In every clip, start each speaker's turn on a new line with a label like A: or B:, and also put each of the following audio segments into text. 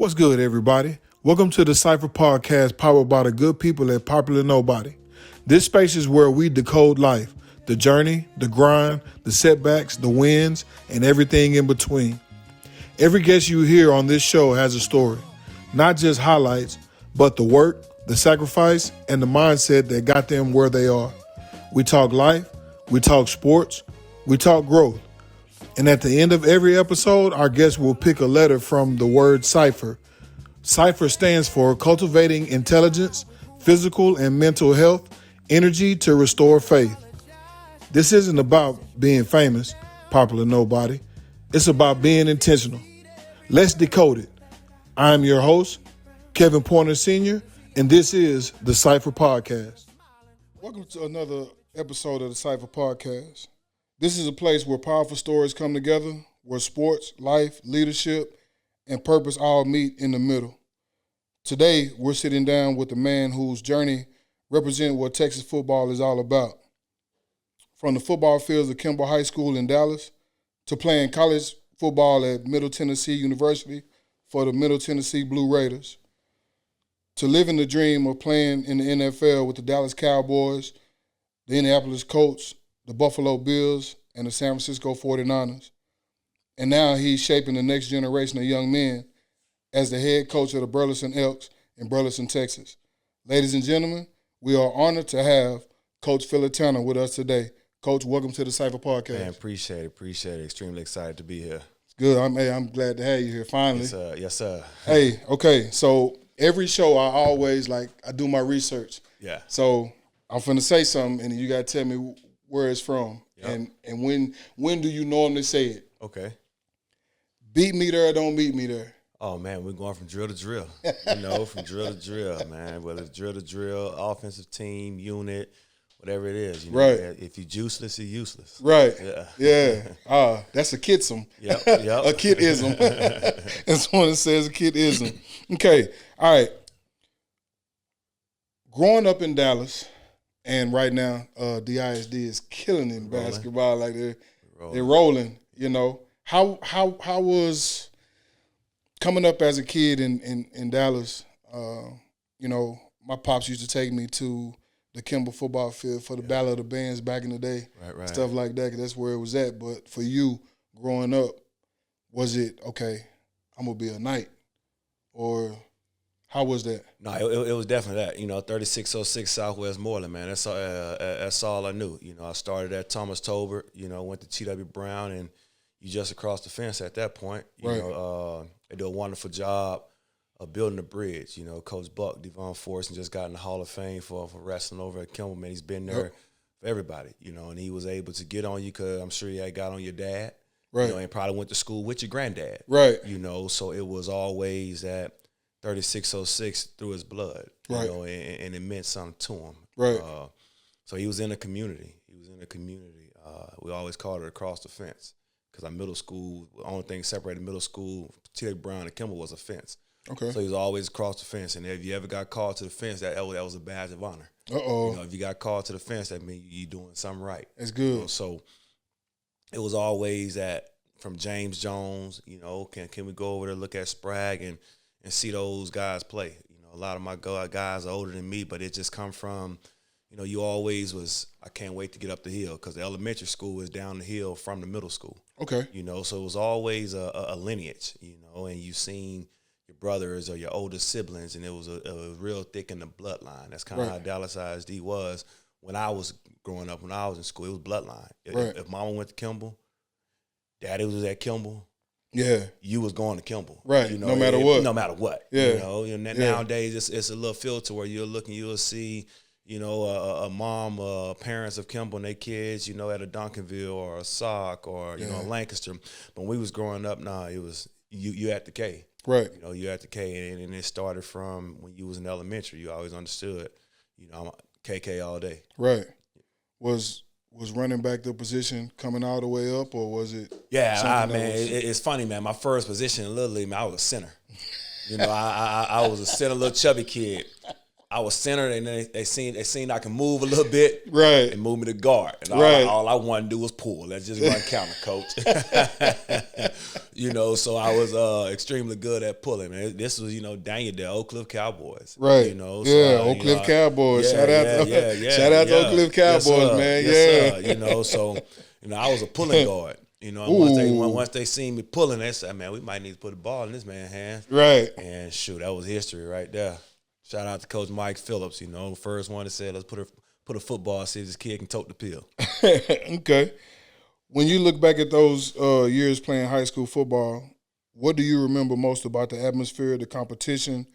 A: What's good, everybody? Welcome to the Cipher podcast powered by the good people at Popular Nobody. This space is where we decode life, the journey, the grind, the setbacks, the wins, and everything in between. Every guest you hear on this show has a story, not just highlights, but the work, the sacrifice, and the mindset that got them where they are. We talk life, we talk sports, we talk growth. And at the end of every episode, our guest will pick a letter from the word Cipher. Cipher stands for Cultivating Intelligence, Physical and Mental Health, Energy to Restore Faith. This isn't about being famous, popular nobody. It's about being intentional. Let's decode it. I'm your host, Kevin Pointer Sr., and this is the Cipher Podcast. Welcome to another episode of the Cipher Podcast. This is a place where powerful stories come together, where sports, life, leadership, and purpose all meet in the middle. Today, we're sitting down with a man whose journey represents what Texas football is all about. From the football fields of Kimball High School in Dallas to playing college football at Middle Tennessee University for the Middle Tennessee Blue Raiders, to living the dream of playing in the NFL with the Dallas Cowboys, the Indianapolis Colts, the Buffalo Bills, and the San Francisco 49ers. And now he's shaping the next generation of young men as the head coach of the Burleson Elks in Burleson, Texas. Ladies and gentlemen, we are honored to have Coach Phillip with us today. Coach, welcome to the Cipher Podcast.
B: Man, appreciate it. Extremely excited to be here.
A: It's good. I'm glad to have you here finally.
B: Yes, sir.
A: Hey, okay, so every show I do my research.
B: Yeah.
A: So I'm finna say something, and you gotta tell me where it's from. Yep. And when do you normally say it?
B: Okay.
A: Beat me there or don't beat me there?
B: Oh, man, we're going from drill to drill. From drill to drill, man. Whether it's drill to drill, offensive team, unit, whatever it is.
A: Right.
B: If you're useless, you're useless.
A: Right. Yeah. That's a kidism.
B: Yep.
A: A kidism. That's what it says, a kidism. Okay. All right. Growing up in Dallas, and right now, DISD is killing in basketball. Like they're rolling. How was coming up as a kid in Dallas? My pops used to take me to the Kimball football field for the Battle of the Bands back in the day,
B: right.
A: Stuff like that. 'Cause that's where it was at. But for you, growing up, was it okay? I'm gonna be a Knight, or how was that?
B: No, it was definitely that. 3606 South Westmoreland, man. That's all I knew. I started at Thomas Tolbert. Went to T.W. Brown, and you just across the fence at that point.
A: Right.
B: They do a wonderful job of building the bridge. Coach Buck, Devon Forrest, just got in the Hall of Fame for wrestling over at Kimball. Man, he's been there for everybody. And he was able to get on you because I'm sure he had got on your dad.
A: Right.
B: And probably went to school with your granddad.
A: Right.
B: So it was always that 3606 through his blood.
A: Right.
B: And it meant something to him.
A: Right.
B: So he was in a community. We always called it across the fence. Because our middle school, the only thing separated middle school, T.W. Brown and Kimball, was a fence. Okay. So he was always across the fence. And if you ever got called to the fence, that was a badge of honor.
A: Uh-oh.
B: If you got called to the fence, that means you're doing something right.
A: That's good.
B: So it was always that from James Jones, can we go over there, look at Sprague, and see those guys play. A lot of my guys are older than me, but it just come from, you always was, I can't wait to get up the hill because the elementary school is down the hill from the middle school.
A: Okay.
B: So it was always a lineage, and you seen your brothers or your older siblings, and it was real thick in the bloodline. That's kind of how Dallas ISD was when I was growing up, when I was in school. It was bloodline. If mama went to Kimball, daddy was at Kimball, you was going to Kimball.
A: Right, no matter what.
B: No matter what.
A: Yeah.
B: Nowadays it's a little filter where you'll see, a mom, parents of Kimball and their kids, at a Duncanville or a Sauk or, Lancaster. But when we was growing up, it was you at the K.
A: Right.
B: You at the K, and it started from when you was in elementary. You always understood, I'm a KK all day.
A: Right. Was running back the position coming all the way up, or was it?
B: Yeah, man, it's funny, man. My first position in Little League, man, I was a center. I was a center, little chubby kid. I was centered, and they seen I can move a little bit,
A: right,
B: and move me to guard. And all I wanted to do was pull. Let's just run counter, coach. So I was extremely good at pulling. Man, this was Daniel, the Oak Cliff Cowboys,
A: right? Oak Cliff Cowboys. Shout out to Oak Cliff Cowboys, man.
B: So I was a pulling guard. And once they seen me pulling, they said, "Man, we might need to put the ball in this man's hands."
A: Right.
B: And shoot, that was history right there. Shout out to Coach Mike Phillips, the first one that said, "Let's put a football, see if this kid can tote the pill."
A: Okay. When you look back at those years playing high school football, what do you remember most about the atmosphere, the competition,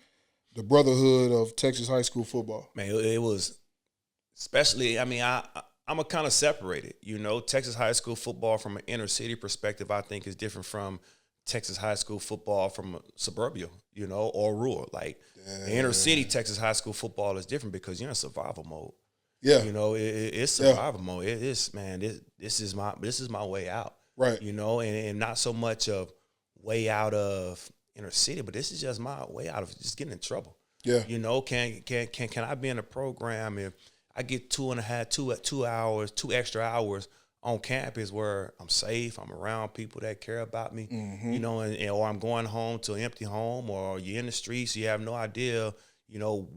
A: the brotherhood of Texas high school football?
B: Man, it was especially. I mean, I'm a kind of separated. Texas high school football from an inner city perspective, I think, is different from Texas high school football from suburbia, or rural. Like the inner city Texas high school football is different because you're in survival mode.
A: Yeah,
B: it's survival mode. It is, man. This is my way out.
A: Right.
B: And not so much of way out of inner city, but this is just my way out of just getting in trouble.
A: Yeah.
B: Can I be in a program if I get 2 extra hours on campus where I'm safe, I'm around people that care about me, or I'm going home to an empty home, or you're in the streets, you have no idea,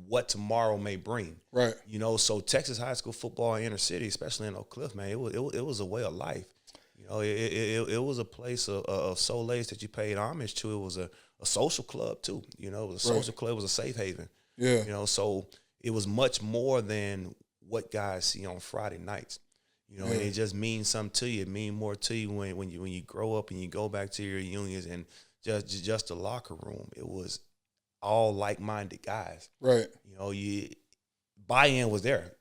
B: what tomorrow may bring.
A: Right.
B: So Texas high school football in inner city, especially in Oak Cliff, man, it was a way of life. It was a place of solace that you paid homage to. It was a social club too. It was a social club. It was a safe haven.
A: Yeah.
B: So it was much more than what guys see on Friday nights. And it just means something to you. It means more to you when you grow up and you go back to your unions and just the locker room. It was all like-minded guys.
A: Right.
B: Buy-in was there,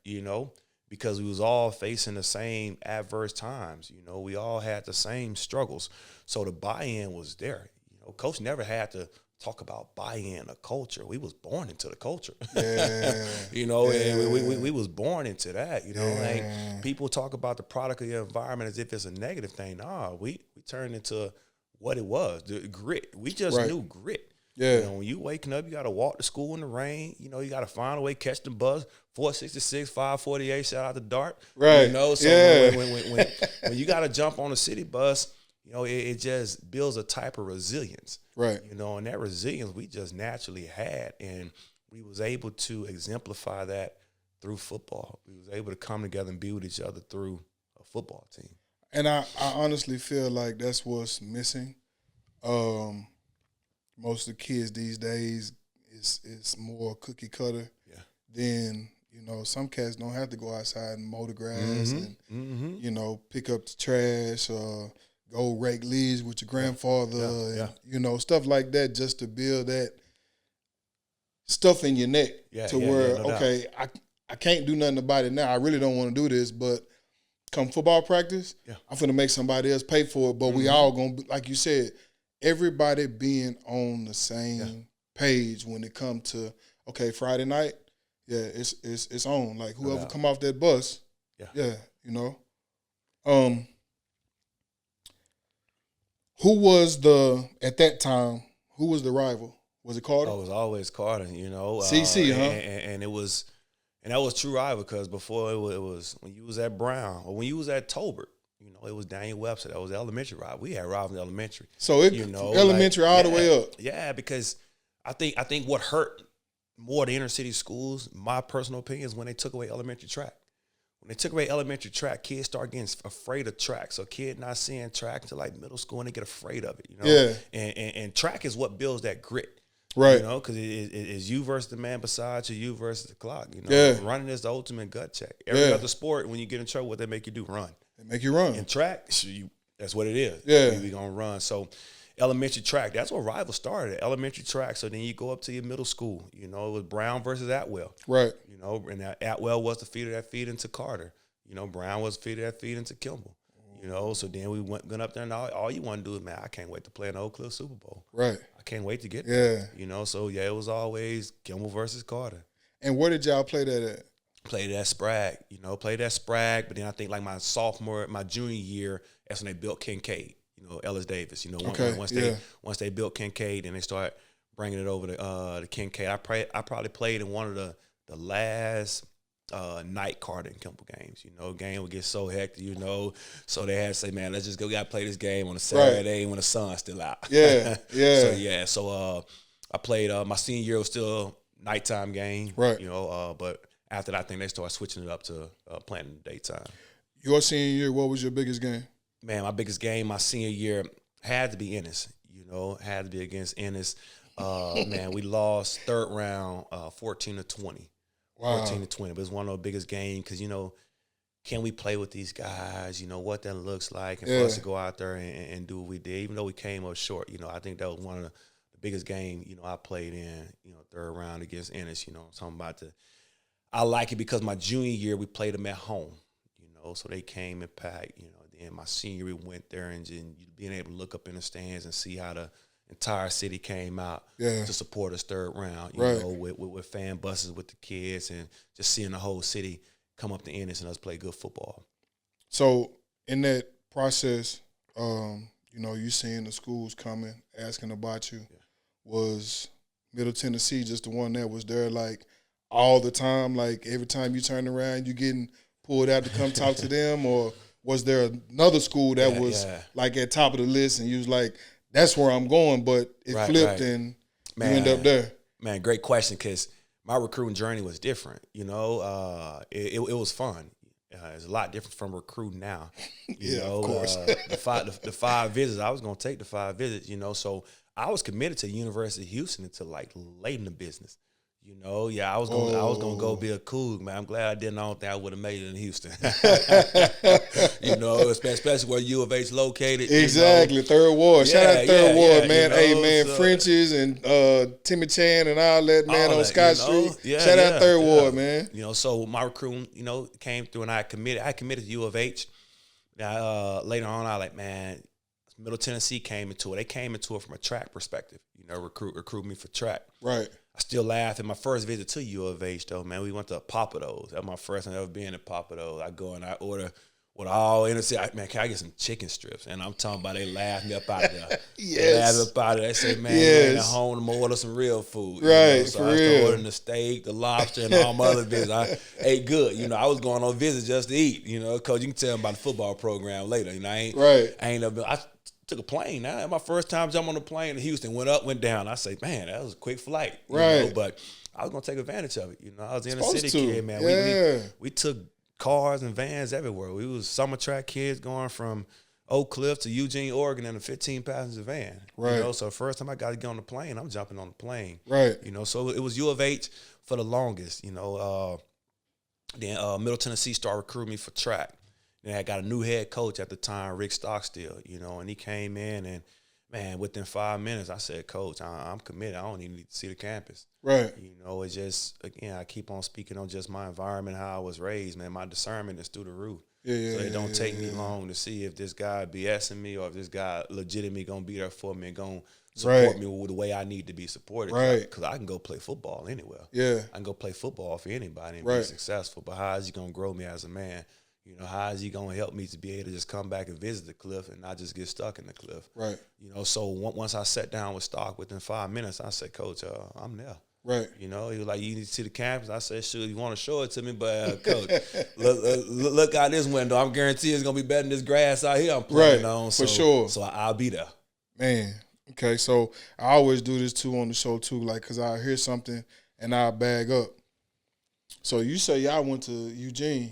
B: because we was all facing the same adverse times. We all had the same struggles. So the buy-in was there. Coach never had to talk about buy-in or culture. We was born into the culture.
A: Yeah.
B: And we was born into that. Like people talk about the product of your environment as if it's a negative thing. Nah, we turned into what it was, the grit. We just knew grit.
A: Yeah.
B: When you waking up, you got to walk to school in the rain. You got to find a way, catch the bus. 466, 548. Shout out to Dart.
A: Right.
B: So when you got to jump on a city bus, it just builds a type of resilience.
A: Right.
B: And that resilience we just naturally had, and we was able to exemplify that through football. We was able to come together and be with each other through a football team.
A: And I honestly feel like that's what's missing. Most of the kids these days is more cookie cutter than, some cats don't have to go outside and mow the grass and, pick up the trash or go rake leaves with your grandfather and, stuff like that, just to build that stuff in your neck I can't do nothing about it now. I really don't want to do this, but come football practice, I'm going to make somebody else pay for it, but we all going to, like you said, everybody being on the same page when it comes to, Friday night, it's on. Like whoever come off that bus, who was at that time, who was the rival? Was it Carter?
B: Oh, it was always Carter,
A: CC,
B: and that was true rival because before it was when you was at Brown or when you was at Tolbert, it was Daniel Webster. That was elementary rival. We had rivals in elementary.
A: So elementary all the way up.
B: Yeah, because I think what hurt more the inner city schools, my personal opinion, is when they took away elementary track. When they took away elementary track, kids start getting afraid of track. So kid not seeing track until like middle school and they get afraid of it,
A: Yeah.
B: And track is what builds that grit.
A: Right.
B: Because it's you versus the man beside you versus the clock. Running is the ultimate gut check. Every other sport, when you get in trouble, what they make you do, run.
A: They make you run.
B: In track, that's what it is.
A: Yeah.
B: We going to run. So elementary track, that's where rivals started, elementary track. So then you go up to your middle school. It was Brown versus Atwell.
A: Right.
B: And Atwell was the feeder that feed into Carter. Brown was the feeder that feed into Kimball. So then we went up there, and all you want to do is, man, I can't wait to play in the Oak Cliff Super Bowl.
A: Right.
B: I can't wait to get there. So it was always Kimball versus Carter.
A: And where did y'all play that at?
B: Played at Sprague, but then I think like my junior year, that's when they built Kincaid, Ellis Davis, once they built Kincaid and they start bringing it over to Kincaid. I probably played in one of the the last night Carter and Kimball games. Game would get so hectic, So they had to say, man, let's just go. We got to play this game on a Saturday when the sun's still out.
A: Yeah,
B: yeah. So I played my senior year was still a nighttime game.
A: Right.
B: But after that, I think they started switching it up to playing in the daytime.
A: Your senior year, what was your biggest game?
B: Man, my biggest game my senior year had to be Ennis. Had to be against Ennis. Man, we lost third round 14-20.
A: Wow.
B: 14-20. But it was one of the biggest games because, can we play with these guys? What that looks like. And for us to go out there and do what we did, even though we came up short, I think that was one of the biggest games, I played in, third round against Ennis, something about I like it because my junior year, we played them at home, so they came and packed, Then my senior, we went there and being able to look up in the stands and see how the entire city came out to support us third round, you know, with fan buses with the kids and just seeing the whole city come up to Ennis and us play good football.
A: So in that process, you seeing the schools coming, asking about you, was Middle Tennessee just the one that was there like all the time? Like every time you turn around, you getting pulled out to come talk to them? Or was there another school that was like at top of the list and you was like, that's where I'm going, but it flipped and you end up there?
B: Man, great question, because my recruiting journey was different. It was fun. It's a lot different from recruiting now.
A: Of course.
B: The 5 visits, I was going to take the 5 visits, so I was committed to the University of Houston until like late in the business. I was gonna go be a Coug, man. I'm glad I didn't. I don't think I would have made it in Houston. Especially where U of H located.
A: Exactly, Third Ward. Shout out Third Ward, man. Hey, man, French's and Timmy Chan and all that, man, on Scott Street. Shout out Third Ward, man.
B: So my recruiting, came through and I committed to U of H. Now, later on, I like, man, Middle Tennessee came into it. They came into it from a track perspective. Recruit me for track.
A: Right.
B: I still laugh at my first visit to U of H, though, man. We went to Papados. That was my first time ever being at Papados. I go and I order with all innocent. Man, can I get some chicken strips? And I'm talking about they laughed me up out of there. They laughed me up out of there. They said, man, you ain't at home, I'm going to order some real food.
A: Right,
B: So
A: for
B: I
A: real.
B: started ordering the steak, the lobster, and all my other visits. I ate good. I was going on visits just to eat, because you can tell them about the football program later. I took a plane. Now, my first time jumping on a plane in Houston, went up, went down. I say, man, that was a quick flight. But I was gonna take advantage of it. I was in the city kid, man. We took cars and vans everywhere. We was summer track kids going from Oak Cliff to Eugene, Oregon in a 15-passenger van.
A: Right.
B: So the first time I got to get on the plane, I'm jumping on the plane.
A: Right.
B: So it was U of H for the longest. Then Middle Tennessee started recruiting me for track. Then I got a new head coach at the time, Rick Stockstill, and he came in and, man, within 5 minutes, I said, Coach, I'm committed. I don't even need to see the campus.
A: Right.
B: It's just, again, I keep on speaking on just my environment, how I was raised, man. My discernment is through the roof. So it don't take me long to see if this guy BSing me or if this guy legitimately going to be there for me and going to support me with the way I need to be supported.
A: Right.
B: Because I can go play football anywhere.
A: Yeah.
B: I can go play football for anybody and be successful. But how is he going to grow me as a man? How is he going to help me to be able to just come back and visit the cliff and not just get stuck in the cliff?
A: Right.
B: So once I sat down with Stock, within 5 minutes, I said, Coach, I'm there.
A: Right.
B: He was like, you need to see the campus. I said, sure, you want to show it to me, but Coach, look out this window. I'm guaranteed it's going to be better than this grass out here I'm playing on.
A: For sure.
B: So I'll be there.
A: Man, okay. So I always do this, too, on the show, too, like, because I hear something and I bag up. So you say y'all went to Eugene,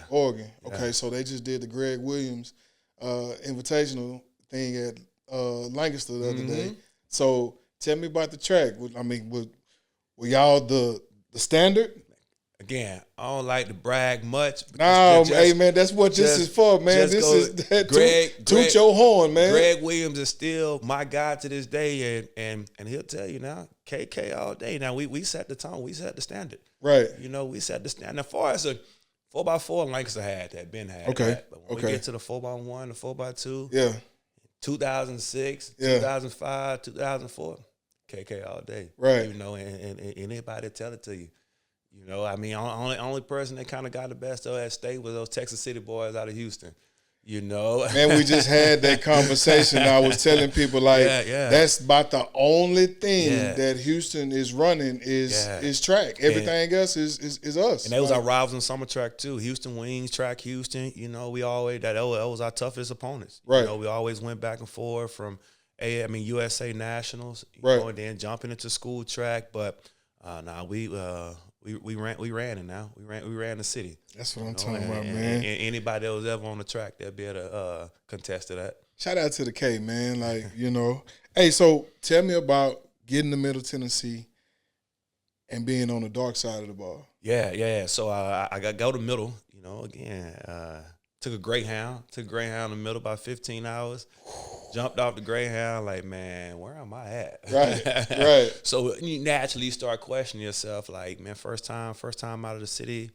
A: Oregon. Okay, so they just did the Greg Williams invitational thing at Lancaster the other day. So tell me about the track. I mean, were y'all the standard?
B: Again, I don't like to brag much.
A: No, hey, man, that's what this is for, man. This is that toot your horn, man.
B: Greg Williams is still my guy to this day, and he'll tell you now, KK all day. Now, we set the tone. We set the standard.
A: Right.
B: We set the standard. Now, as far as a 4x4, Lancaster had that, Ben had that. But when we get to the 4x1, the 4x2, 2006, 2005, 2004, KK all day.
A: Right.
B: And anybody tell it to you. I mean, only person that kind of got the best of that state was those Texas City boys out of Houston. You know,
A: man, we just had that conversation. I was telling people that's about the only thing that Houston is running is track. Everything else is us.
B: And that was our rivals in summer track too. Houston Wings, Track Houston. You know, we always that was our toughest opponents.
A: Right.
B: You know, we always went back and forth from USA Nationals. You know, and then jumping into school track. But we ran it now. We ran the city.
A: That's what I'm talking about, man.
B: And anybody that was ever on the track, they'll be able to contest to that.
A: Shout out to the K, man. Like, you know. Hey, so tell me about getting to Middle Tennessee and being on the dark side of the ball.
B: Yeah. So I got go to Middle, you know, again. Took a Greyhound in the middle about 15 hours. Jumped off the Greyhound, like, man, where am I at?
A: Right.
B: So you naturally start questioning yourself, like, man, first time out of the city,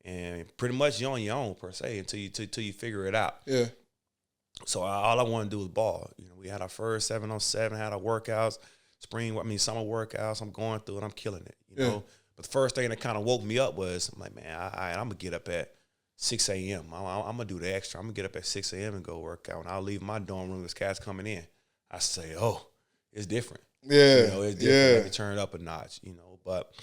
B: and pretty much you're on your own per se until you figure it out.
A: Yeah.
B: So all I want to do was ball. You know, we had our first 7-on-7, had our workouts, summer workouts. I'm going through it, I'm killing it. You know, but the first thing that kind of woke me up was, I'm like, man, I'm gonna get up at 6 a.m. I'm going to do the extra. I'm going to get up at 6 a.m. and go work out. And I'll leave my dorm room as cats coming in. I say, oh, it's different.
A: Yeah.
B: You know, it's different. Let me turn it up a notch, you know. But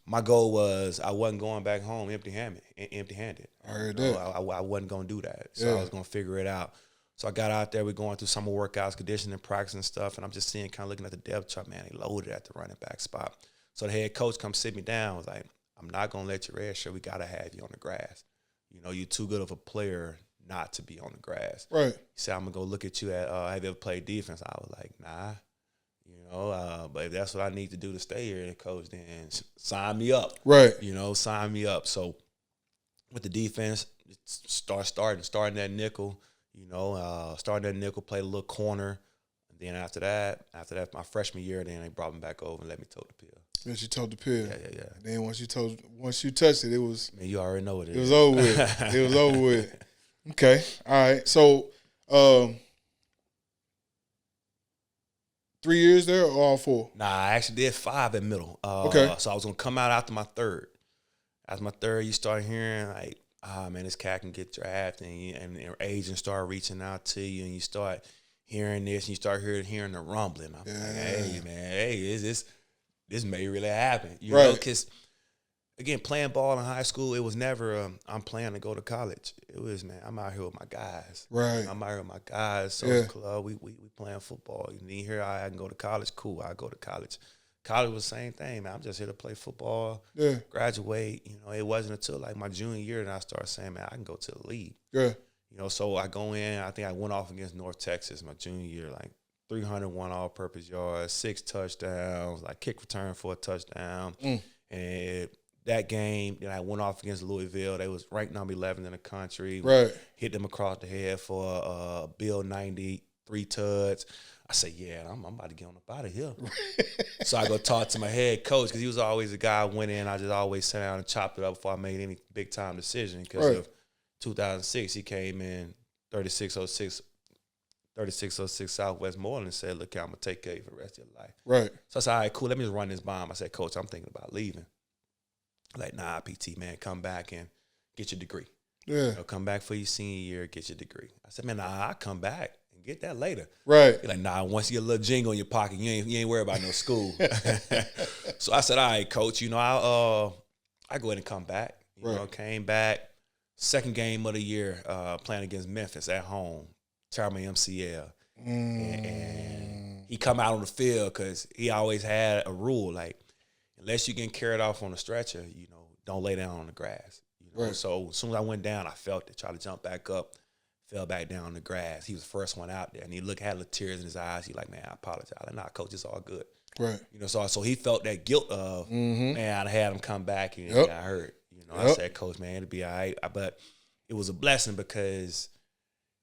B: my goal was I wasn't going back home empty-handed.
A: I heard that.
B: I wasn't going to do that. So I was going to figure it out. So I got out there. We're going through summer workouts, conditioning, practice and stuff. And I'm just seeing, kind of looking at the depth chart, man, they loaded at the running back spot. So the head coach come sit me down. Was like, I'm not going to let you red shirt. We got to have you on the grass. You know, you're too good of a player not to be on the grass.
A: Right.
B: He said, I'm going to go look at you at, have you ever played defense? I was like, nah. You know, but if that's what I need to do to stay here, the coach, then sign me up.
A: Right.
B: You know, sign me up. So with the defense, starting that nickel, you know, played a little corner. And then after that, my freshman year, then they brought me back over and let me toe the pill.
A: Once you told the pill.
B: Yeah.
A: Then once you touched it, it was.
B: Man, you already know what it is.
A: It was over with. It was over with. Okay. All right. So, 3 years there or all 4?
B: Nah, I actually did 5 at Middle.
A: Okay.
B: So I was gonna come out after my third. After my third, you start hearing like, man, this cat can get drafted, and agents start reaching out to you, and you start hearing this, and you start hearing the rumbling. I'm like, hey, man, this may really happen, you know? Because again, playing ball in high school, it was never I'm playing to go to college. It was, man, I'm out here with my guys.
A: Right.
B: I'm out here with my guys. So club, we playing football. You need here, I can go to college. Cool, I go to college. College was the same thing, man. I'm just here to play football. Yeah. Graduate. You know, it wasn't until like my junior year that I started saying, man, I can go to the league. Yeah. You know, so I go in. I think I went off against North Texas my junior year, like 301 all-purpose yards, 6 touchdowns, like kick return for a touchdown. And that game, then I went off against Louisville. They was ranked number 11 in the country.
A: Right.
B: Hit them across the head for a Bill 90, 3 tuds. I said, yeah, I'm about to get on up out of here. So I go talk to my head coach because he was always the guy I went in. I just always sat down and chopped it up before I made any big-time decision because of 2006. He came in 3606 South Westmoreland and said, look, I'm going to take care of you for the rest of your life.
A: Right.
B: So I said, all right, cool, let me just run this bomb. I said, coach, I'm thinking about leaving. Like, nah, PT, man, come back and get your degree. Yeah. You know, come back for your senior year, get your degree. I said, man, nah, I'll come back and get that later. Right. He's like, nah, once you get a little jingle in your pocket, you ain't worried about no school. So I said, all right, coach, you know, I'll go ahead and come back. You know, came back, second game of the year, playing against Memphis at home, tear my MCL. And he come out on the field because he always had a rule, like, unless you get carried off on a stretcher, you know, don't lay down on the grass. You know? Right. So as soon as I went down, I felt it. Tried to jump back up, fell back down on the grass. He was the first one out there, and he had little tears in his eyes. He like, man, I apologize. I'm like, nah, coach, it's all good. Right. You know, so he felt that guilt of, man, I had him come back and he got hurt. You know, I said, coach, man, it'll be all right. But it was a blessing because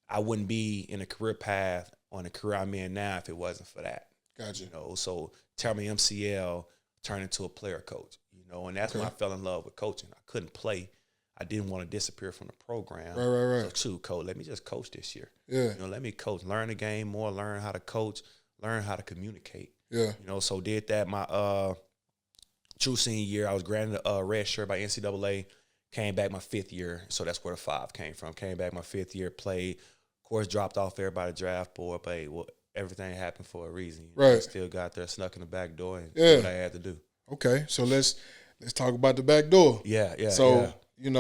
B: I wouldn't be in a career path on the career I'm in now if it wasn't for that. Gotcha. You know, so tear my MCL, turn into a player coach, you know, and that's when I fell in love with coaching. I couldn't play. I didn't want to disappear from the program. Right. So, coach, let me just coach this year. Yeah. You know, let me coach, learn the game more, learn how to coach, learn how to communicate. Yeah. You know, so did that my true senior year. I was granted a red shirt by NCAA, came back my 5th year. So that's where the 5 came from. Came back my 5th year, played course, dropped off everybody draft board, but hey, everything happened for a reason.
A: Right.
B: I still got there, snuck in the back door, and did what I had to do.
A: Okay, so let's talk about the back door.
B: Yeah.
A: So you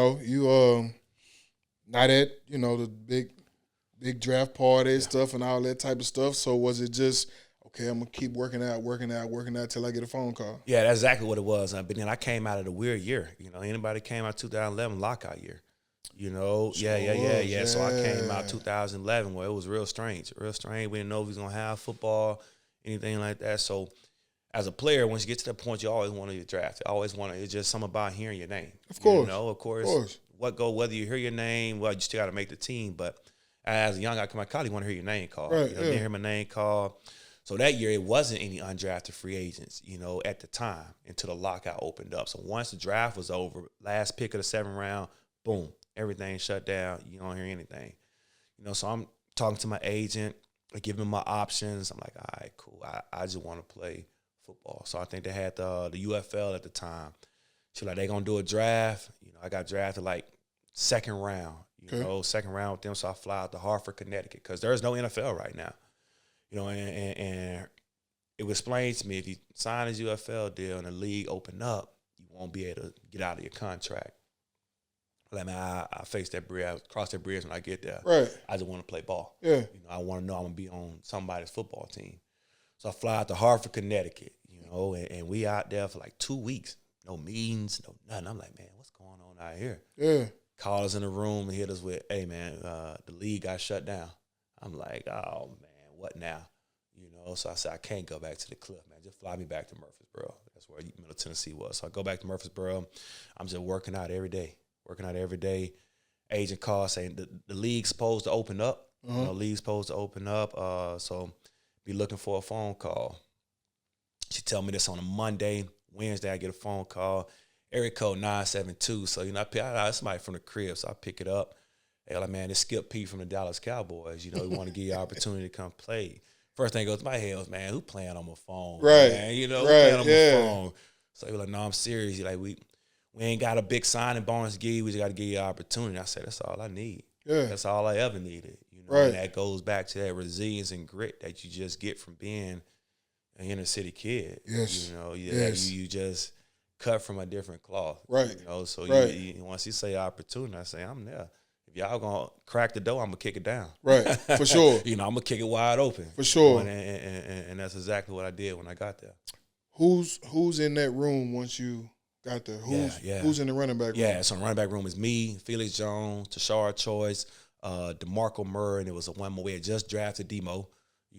A: not at the big draft party stuff and all that type of stuff. So was it just okay? I'm gonna keep working out till I get a phone call.
B: Yeah, that's exactly what it was. But then I came out of the weird year. Anybody came out 2011 lockout year. Yeah. So I came out 2011 where it was real strange. We didn't know if we was gonna have football, anything like that. So as a player, once you get to that point, you always want to get drafted. It's just something about hearing your name.
A: Of course.
B: Of course. Whether you hear your name, well, you still got to make the team. But as a young guy coming out of college, you want to hear your name called.
A: Right,
B: Didn't hear my name called. So that year, it wasn't any undrafted free agents, at the time until the lockout opened up. So once the draft was over, last pick of the 7th round, boom, everything shut down. You don't hear anything. So I'm talking to my agent, I give him my options. I'm like, all right, cool. I just want to play football. So I think they had the UFL at the time. She like, they going to do a draft. I got drafted like 2nd round, second round with them. So I fly out to Hartford, Connecticut, because there's no NFL right now. And it was explained to me, if you sign his UFL deal and the league open up, you won't be able to get out of your contract. Like, man, I face that bridge, I cross that bridge when I get there.
A: Right.
B: I just want to play ball.
A: Yeah.
B: I want to know I'm going to be on somebody's football team. So I fly out to Hartford, Connecticut, and we out there for like 2 weeks. No meetings, no nothing. I'm like, man, what's going on out here?
A: Yeah.
B: Call us in the room and hit us with, hey, man, the league got shut down. I'm like, oh, man, what now? So I said, I can't go back to the cliff, man. Just fly me back to Murfreesboro. That's where Middle Tennessee was. So I go back to Murfreesboro. I'm just working out every day. Agent calls saying the league's supposed to open up. League's supposed to open up. So be looking for a phone call. She tell me this on a Monday. Wednesday, I get a phone call. Area code 972. So, I somebody from the crib, so I pick it up. Hey, like, man, it's Skip P from the Dallas Cowboys. We want to give you an opportunity to come play. First thing goes to my head was, man, who playing on my phone?
A: Right.
B: Man? Who playing on my phone? So he was like, no, I'm serious. Like, we ain't got a big signing bonus to give you. We just got to give you an opportunity. I said, that's all I need.
A: Yeah.
B: That's all I ever needed.
A: Right.
B: And that goes back to that resilience and grit that you just get from being an inner city kid.
A: Yes.
B: You just cut from a different cloth.
A: Right.
B: So
A: right.
B: Once you say opportunity, I say, I'm there. If y'all gonna crack the door, I'm gonna kick it down.
A: Right, for sure.
B: I'm gonna kick it wide open.
A: For sure.
B: And that's exactly what I did when I got there.
A: Who's in that room once you got there? Who's in the running back room?
B: Yeah, so the running back room is me, Felix Jones, Tashard Choice, DeMarco Murray, and it was a one more. We had just drafted Demo,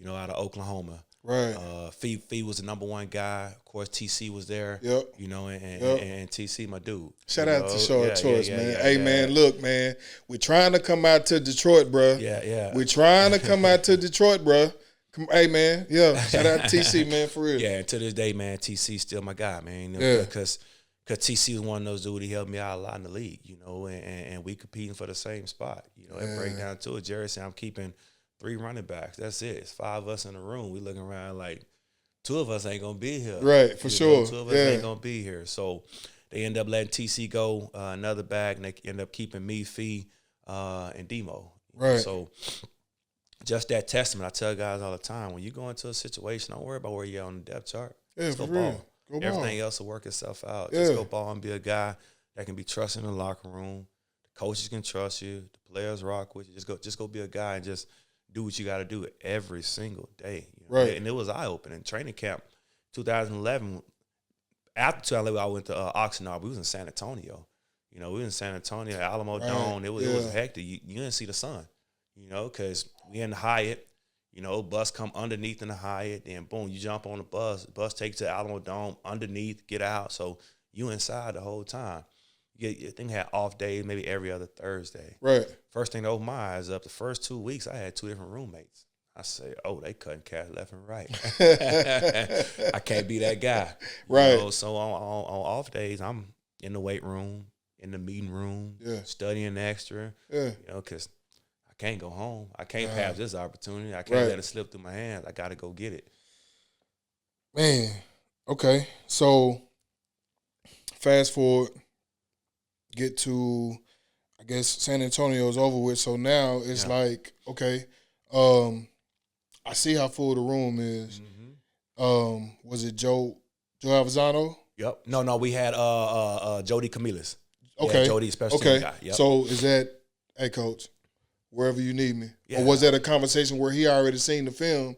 B: out of Oklahoma.
A: Right.
B: Fee was the number one guy. Of course, TC was there.
A: Yep.
B: And TC, my dude.
A: Shout out to Short Choice, man.
B: Yeah,
A: hey, man, look, man, we're trying to come out to Detroit, bro.
B: Yeah.
A: We're trying to come out to Detroit, bro. Hey, man, shout out to TC, man, for real.
B: Yeah, and to this day, man, TC's still my guy, man. Because TC was one of those dudes. He helped me out a lot in the league, and we competing for the same spot. It break down to it. Jerry said, I'm keeping 3 running backs. That's it. It's 5 of us in the room. We looking around like 2 of us ain't gonna be here.
A: Right, for sure.
B: 2 of us ain't gonna be here. So they end up letting TC go, another back, and they end up keeping me, Fee, and Demo.
A: Right.
B: So just that testament, I tell guys all the time, when you go into a situation, don't worry about where you're on the depth chart.
A: Yeah,
B: just go
A: ball.
B: Everything else will work itself out.
A: Yeah.
B: Just go ball and be a guy that can be trusted in the locker room. The coaches can trust you. The players rock with you. Just go be a guy and just do what you got to do every single day.
A: Right.
B: And it was eye-opening. Training camp 2011, after 2011, I went to Oxnard. We was in San Antonio. We was in San Antonio, Alamo Dome. It was hectic. You didn't see the sun, because we in the Hyatt. Bus come underneath in the Hyatt. Then, boom, you jump on the bus. The bus takes you to Alamo Dome, underneath, get out. So you inside the whole time. Your thing had off days, maybe every other Thursday.
A: Right.
B: First thing to open my eyes up, the first 2 weeks, I had 2 different roommates. I say, oh, they cutting cash left and right. I can't be that guy.
A: Right.
B: So on off days, I'm in the weight room, in the meeting room, studying extra.
A: Yeah.
B: Because I can't go home. I can't pass this opportunity. I can't let it slip through my hands. I got to go get it.
A: Man, okay. So fast forward, get to guess San Antonio's over with. So now it's like, okay, I see how full the room is. Was it Joe Avazano?
B: Yep. No, we had Jody Camillus.
A: Okay.
B: Yeah, Jody, special team guy. Yep.
A: So is that, hey, Coach, wherever you need me?
B: Yeah.
A: Or was that a conversation where he already seen the film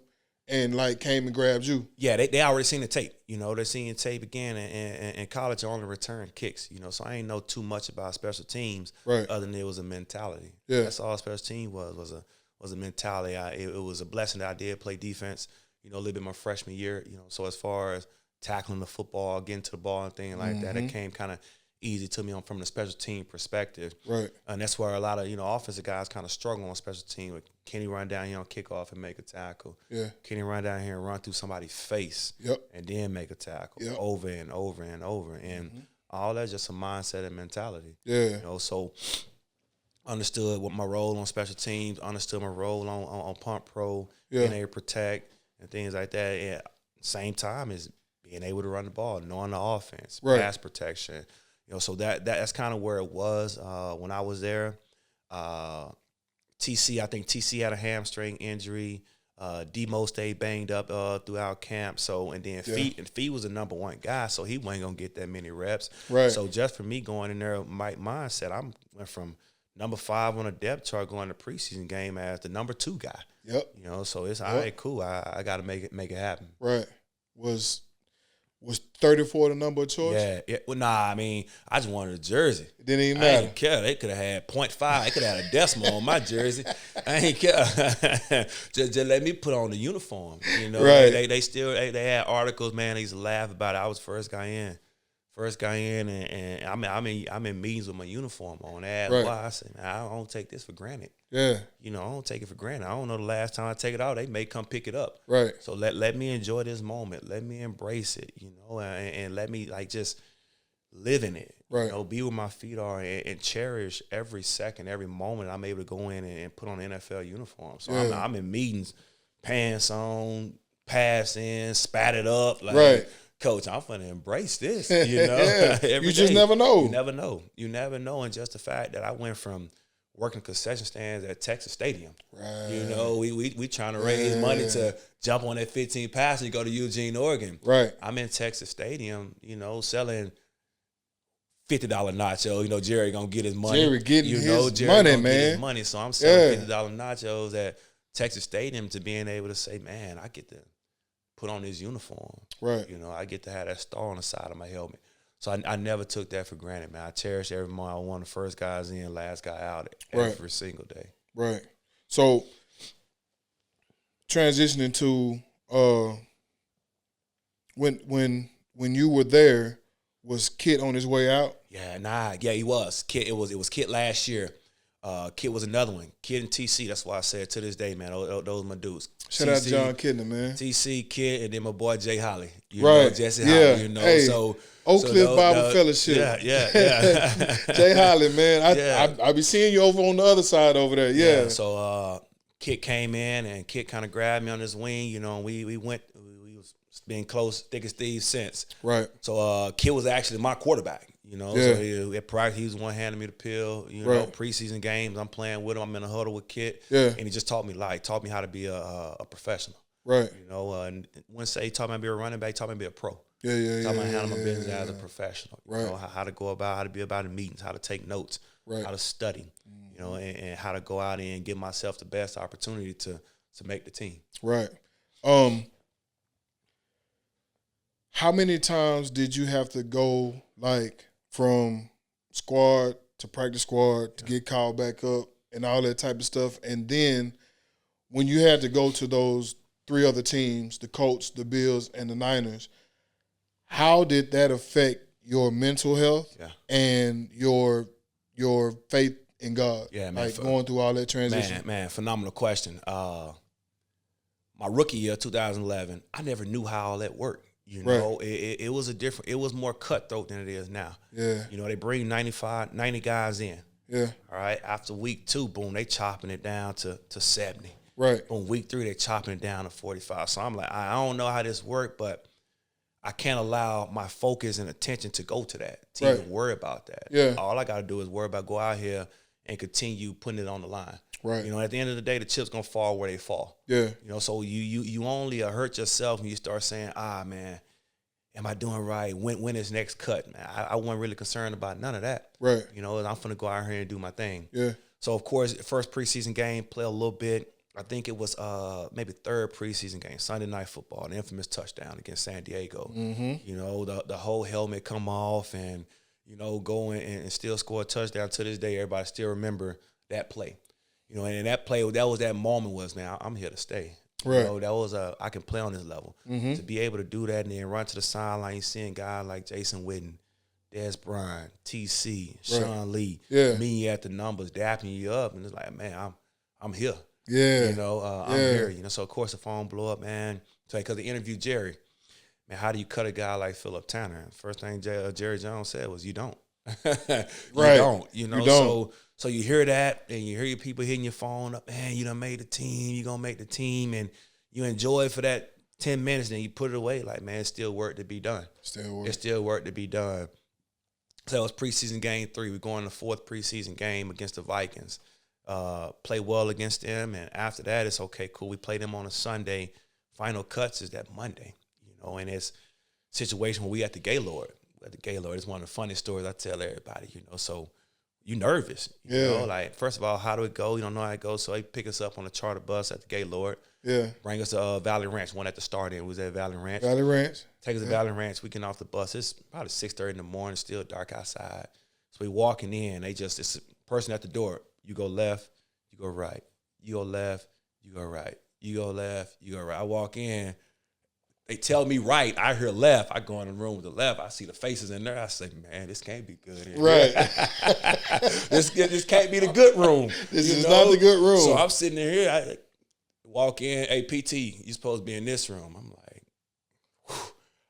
A: and, like, came and grabbed you?
B: Yeah, they already seen the tape. You know, they're seeing tape again. And in college, I only return kicks. You know, so I ain't know too much about special teams other than it was a mentality.
A: Yeah.
B: That's all special team was a mentality. It was a blessing that I did play defense, you know, a little bit my freshman year. You know, so as far as tackling the football, getting to the ball and things like that, it came kind of easy to me from the special team perspective.
A: Right.
B: And that's where a lot of, you know, offensive guys kind of struggle on special team. With Kenny run down here on kickoff and make a tackle.
A: Yeah.
B: Kenny run down here and run through somebody's face.
A: Yep.
B: And then make a tackle over and over and over. And all that's just a mindset and mentality.
A: Yeah.
B: You know, so understood what my role on special teams, understood my role on punt pro, being able to protect and things like that. And same time as being able to run the ball, knowing the offense, pass protection. You know, so that's kind of where it was when I was there. I think TC had a hamstring injury. Demo stayed banged up throughout camp. So, and then Fee was the number one guy, so he wasn't going to get that many reps.
A: Right.
B: So just for me going in there, my mindset, I went from number 5 on the depth chart going to preseason game as the number 2 guy.
A: Yep.
B: You know, so it's all right, cool. I got to make it happen.
A: Right. Was 34 the number of choice?
B: Yeah. Well, nah, I mean, I just wanted a jersey.
A: It didn't even
B: I
A: matter.
B: ain't care. They could have had 0.5. They could have had a decimal on my jersey. I ain't care. just let me put on the uniform. You know,
A: right.
B: They had articles, man. They used to laugh about it. I was first guy in. And I'm in meetings with my uniform on. Right. Why I said, man, I don't take this for granted.
A: Yeah.
B: You know, I don't take it for granted. I don't know the last time I take it out. They may come pick it up.
A: Right.
B: So let me enjoy this moment. Let me embrace it, you know, and let me like just live in it.
A: Right.
B: You know, be where my feet are and cherish every second, every moment I'm able to go in and put on an NFL uniform. So I'm in meetings, pants on, pass in, spat it up. Like,
A: right.
B: Coach, I'm going to embrace this, you know.
A: You just never know.
B: You never know. You never know. And just the fact that I went from working concession stands at Texas Stadium. Right. You know, we trying to raise money to jump on that 15 passenger to go to Eugene, Oregon.
A: Right.
B: I'm in Texas Stadium, you know, selling $50 nachos. You know, Jerry going to get his money.
A: Jerry getting his
B: Jerry
A: money,
B: man.
A: Get
B: his money. So I'm selling $50 nachos at Texas Stadium to being able to say, man, I get to put on this uniform.
A: Right.
B: You know, I get to have that star on the side of my helmet. So I never took that for granted, man. I cherish every moment. I was one of the first guys in, last guy out every single day. Right.
A: So transitioning to when you were there, was Kit on his way out?
B: Yeah, he was. Kit, it was Kit last year. Kit was another one. Kit and TC, that's why I said to this day, man, those are my dudes.
A: Shout out John Kidner, man.
B: TC, Kit, and then my boy Jay Holly. You know, Jesse Holly, you know.
A: Hey,
B: so
A: Oak Cliff Bible Fellowship.
B: Yeah.
A: Jay Holly, man. I be seeing you over on the other side over there. Yeah.
B: So Kit came in and Kit kind of grabbed me on his wing, you know, and we was been close, thick as thieves since.
A: Right.
B: So Kit was actually my quarterback. You know, so at practice, he was one handing me the pill. You know, preseason games, I'm playing with him. I'm in a huddle with Kit. Yeah. And he just taught me how to be a professional.
A: Right.
B: You know, and when he taught me how to be a running back, taught me how to be a pro.
A: Yeah.
B: Taught me how to handle my business as a professional.
A: Right.
B: You know, how to go about, how to be about in meetings, how to take notes, how to study, you know, and how to go out and give myself the best opportunity to make the team.
A: Right. How many times did you have to go, like, from squad to practice squad to get called back up and all that type of stuff? And then when you had to go to those 3 other teams, the Colts, the Bills, and the Niners, how did that affect your mental health and your faith in God? Yeah, man. Like going through all that transition.
B: Man, phenomenal question. My rookie year, 2011, I never knew how all that worked. You know, it was more cutthroat than it is now.
A: Yeah.
B: You know, they bring 90 guys in.
A: Yeah.
B: All right. After week 2, boom, they chopping it down to 70.
A: Right.
B: Boom, week 3, they chopping it down to 45. So I'm like, I don't know how this worked, but I can't allow my focus and attention to go to that, to even worry about that.
A: Yeah.
B: All I got to do is worry about go out here and continue putting it on the line.
A: Right.
B: You know, at the end of the day, the chips gonna fall where they fall.
A: Yeah.
B: You know, so you only hurt yourself when you start saying, man, am I doing right? When is next cut? Man, I wasn't really concerned about none of that.
A: Right.
B: You know, I'm finna go out here and do my thing.
A: Yeah.
B: So of course, first preseason game, play a little bit. I think it was maybe third preseason game, Sunday Night Football, the infamous touchdown against San Diego.
A: Mm-hmm.
B: You know, the whole helmet come off and, you know, go in and still score a touchdown. To this day, everybody still remember that play. You know, and that play, that moment was, man, I'm here to stay.
A: Right.
B: You know, that was I can play on this level.
A: Mm-hmm.
B: To be able to do that and then run to the sideline, you seeing guys like Jason Witten, Des Bryant, TC, Sean Lee, me at the numbers, dapping you up, and it's like, man, I'm here.
A: Yeah.
B: You know, I'm here. You know, so of course the phone blew up, man. So because they interviewed Jerry, man, how do you cut a guy like Phillip Tanner? First thing Jerry Jones said was, "You don't." You don't. You know,
A: you don't.
B: So you hear that, and you hear your people hitting your phone up, man, you done made the team, you gonna make the team, and you enjoy it for that 10 minutes, then you put it away. Like, man, it's still work to be done. It's still work to be done. So it was preseason game 3. We're going to the 4th preseason game against the Vikings. Play well against them, and after that, it's okay, cool. We play them on a Sunday. Final cuts is that Monday, you know, and it's a situation where we at the Gaylord. It's one of the funniest stories I tell everybody, you know, so you nervous, you know, like, first of all, how do it go? You don't know how it goes, so they pick us up on a charter bus at the Gaylord. Yeah. Bring us to Valley Ranch. One at the start end was at Valley Ranch. Take us to Valley Ranch. We get off the bus. It's probably 6:30 in the morning, still dark outside. So we walking in. It's a person at the door. You go left, you go right. You go left, you go right. You go left, you go right. I walk in. They tell me right. I hear left. I go in the room with the left. I see the faces in there. I say, man, this can't be good here.
A: Right.
B: This can't be the good room.
A: This is not the good room.
B: So I'm sitting here. I walk in. Hey, PT, you supposed to be in this room. I'm like,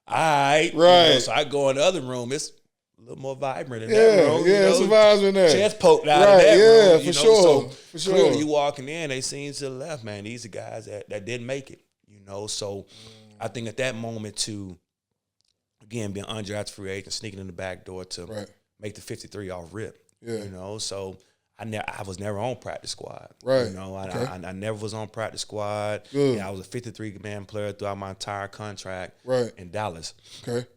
B: all right.
A: Right.
B: You know, so I go in the other room. It's a little more vibrant in that room.
A: Yeah, it's a vibe in there.
B: Chest poked out of that room.
A: Yeah, for sure.
B: For sure. Clearly, you walking in, they seen to the left, man. These are guys that didn't make it, you know. So I think at that moment, to, again, being undrafted free agent, sneaking in the back door to make the 53 off rip, you know. So I was never on practice squad. Right. You know, I never was on practice squad. Good. I was a 53-man player throughout my entire contract in Dallas. Okay.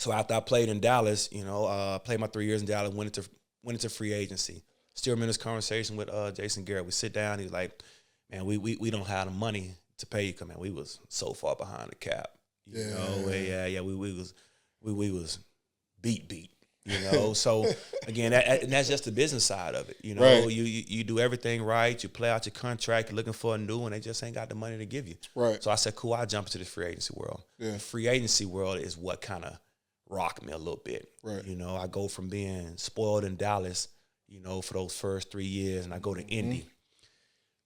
B: So after I played in Dallas, you know, played my 3 years in Dallas, went into free agency. Still remember this conversation with Jason Garrett. We sit down, he was like, man, we don't have the money to pay you, man. We was so far behind the cap. You know, we was beat. You know, so again, that's just the business side of it. You know, you do everything right, you play out your contract, you're looking for a new one, they just ain't got the money to give you. Right. So I said, cool, I'll jump into the free agency world. Yeah. The free agency world is what kind of rocked me a little bit. Right. You know, I go from being spoiled in Dallas, you know, for those first 3 years, and I go to Indy.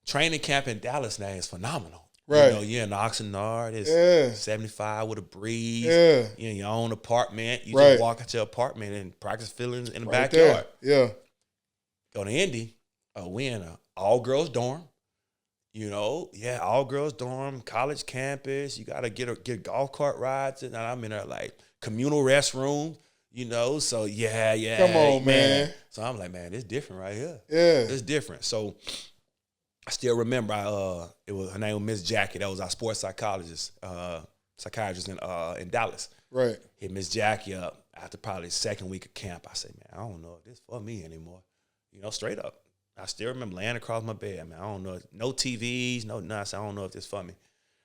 B: Training camp in Dallas now is phenomenal. Right. You know, you're in Oxnard, it's 75 with a breeze. Yeah. You're in your own apartment. You just walk out your apartment and practice feelings in the backyard. There. Yeah. Go to Indy, we in an all-girls dorm. You know, all-girls dorm, college campus. You got to get golf cart rides. And I'm in there like communal restroom, you know. So, Come on, man. So I'm like, man, it's different right here. Yeah. It's different. So I still remember her name was Miss Jackie. That was our sports psychiatrist in Dallas. Right. Hit Miss Jackie up after probably the second week of camp. I said, man, I don't know if this for me anymore. You know, straight up. I still remember laying across my bed, man. I don't know. No TVs, no nuts. I don't know if this for me.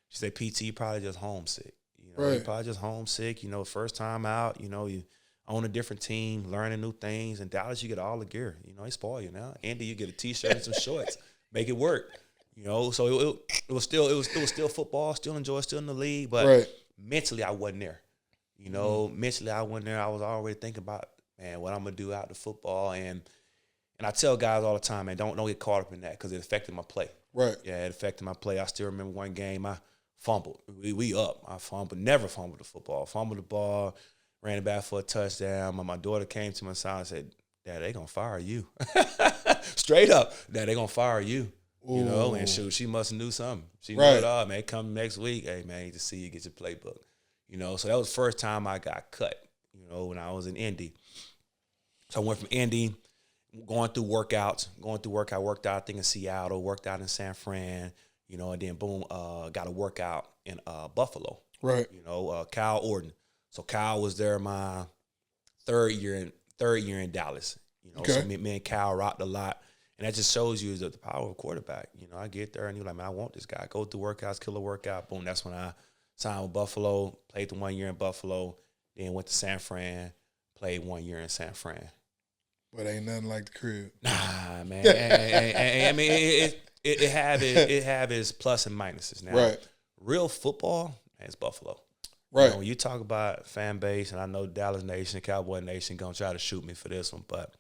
B: She said, PT, you probably just homesick. You know, you're probably just homesick. You know, first time out, you know, you on a different team, learning new things. In Dallas, you get all the gear. You know, they spoil you now. Indy, you get a T-shirt and some shorts. Make it work, you know. So it was still football, still enjoy, still in the league, but mentally I wasn't there. You know, mentally I wasn't there. I was already thinking about, man, what I'm gonna do out the football, and I tell guys all the time, man, don't get caught up in that because it affected my play. Right. Yeah, it affected my play. I still remember one game I fumbled. I fumbled, never fumbled the football. Fumbled the ball, ran it back for a touchdown. My daughter came to my side and said, Dad, they gonna fire you. Straight up. Dad, they gonna fire you. You know, and she must have knew something. She knew it all, man. Come next week, hey man, need to see you get your playbook. You know, so that was the first time I got cut, you know, when I was in Indy. So I went from Indy, going through workouts, worked out I think in Seattle, worked out in San Fran, you know, and then boom, got a workout in Buffalo.
A: Right.
B: You know, Kyle Orton. So Kyle was there my third year in Dallas. You know, so me and Kyle rocked a lot. And that just shows you the power of a quarterback. You know, I get there and you're like, man, I want this guy. Go through workouts, kill a workout. Boom, that's when I signed with Buffalo, played the 1 year in Buffalo, then went to San Fran, played 1 year in San Fran.
A: But ain't nothing like the crib.
B: Nah, man. I mean, it have its plus and minuses. Now,
A: right.
B: Real football, man, it's Buffalo.
A: Right.
B: You know, when you talk about fan base, and I know Dallas Nation, Cowboy Nation going to try to shoot me for this one, but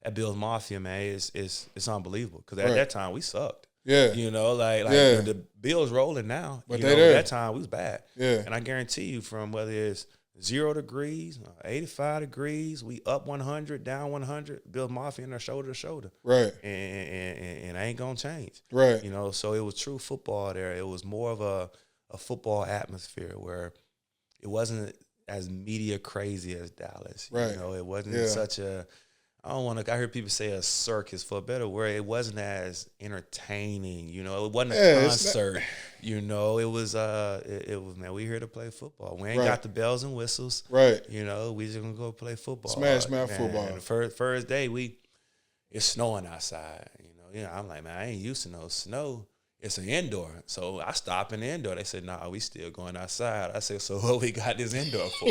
B: that Bills Mafia, man, it's unbelievable. Because at that time, we sucked.
A: Yeah.
B: You know, like the Bills rolling now.
A: But
B: you
A: they
B: know,
A: there.
B: At that time, we was bad.
A: Yeah.
B: And I guarantee you, from whether it's 0 degrees, 85 degrees, we up 100, down 100, Bills Mafia in there shoulder to shoulder.
A: Right.
B: And I ain't going to change.
A: Right.
B: You know, so it was true football there. It was more of a football atmosphere where it wasn't as media crazy as Dallas.
A: Right.
B: You know, it wasn't such a, I heard people say a circus for a better word. It wasn't as entertaining, you know. It wasn't a concert, you know. It was, man, we here to play football. We ain't got the bells and whistles.
A: Right.
B: You know, we just gonna go play football.
A: Smash mouth football.
B: And the first day, it's snowing outside, you know. I'm like, man, I ain't used to no snow. It's an indoor. So I stopped in the indoor. They said, nah, we still going outside. I said, so what we got this indoor for?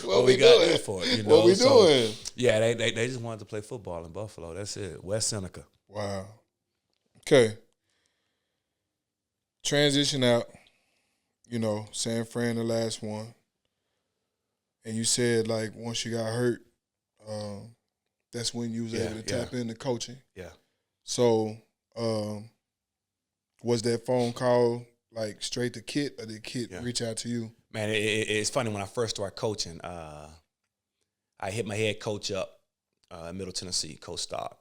B: what we got this for? You know?
A: What we doing?
B: Yeah, they just wanted to play football in Buffalo. That's it. West Seneca.
A: Wow. Okay. Transition out, you know, San Fran, the last one. And you said, like, once you got hurt, that's when you was able to tap into coaching.
B: Yeah.
A: So, was that phone call like straight to Kit, or did Kit reach out to you?
B: Man, it's funny. When I first started coaching, I hit my head coach up in Middle Tennessee, Coach Stock.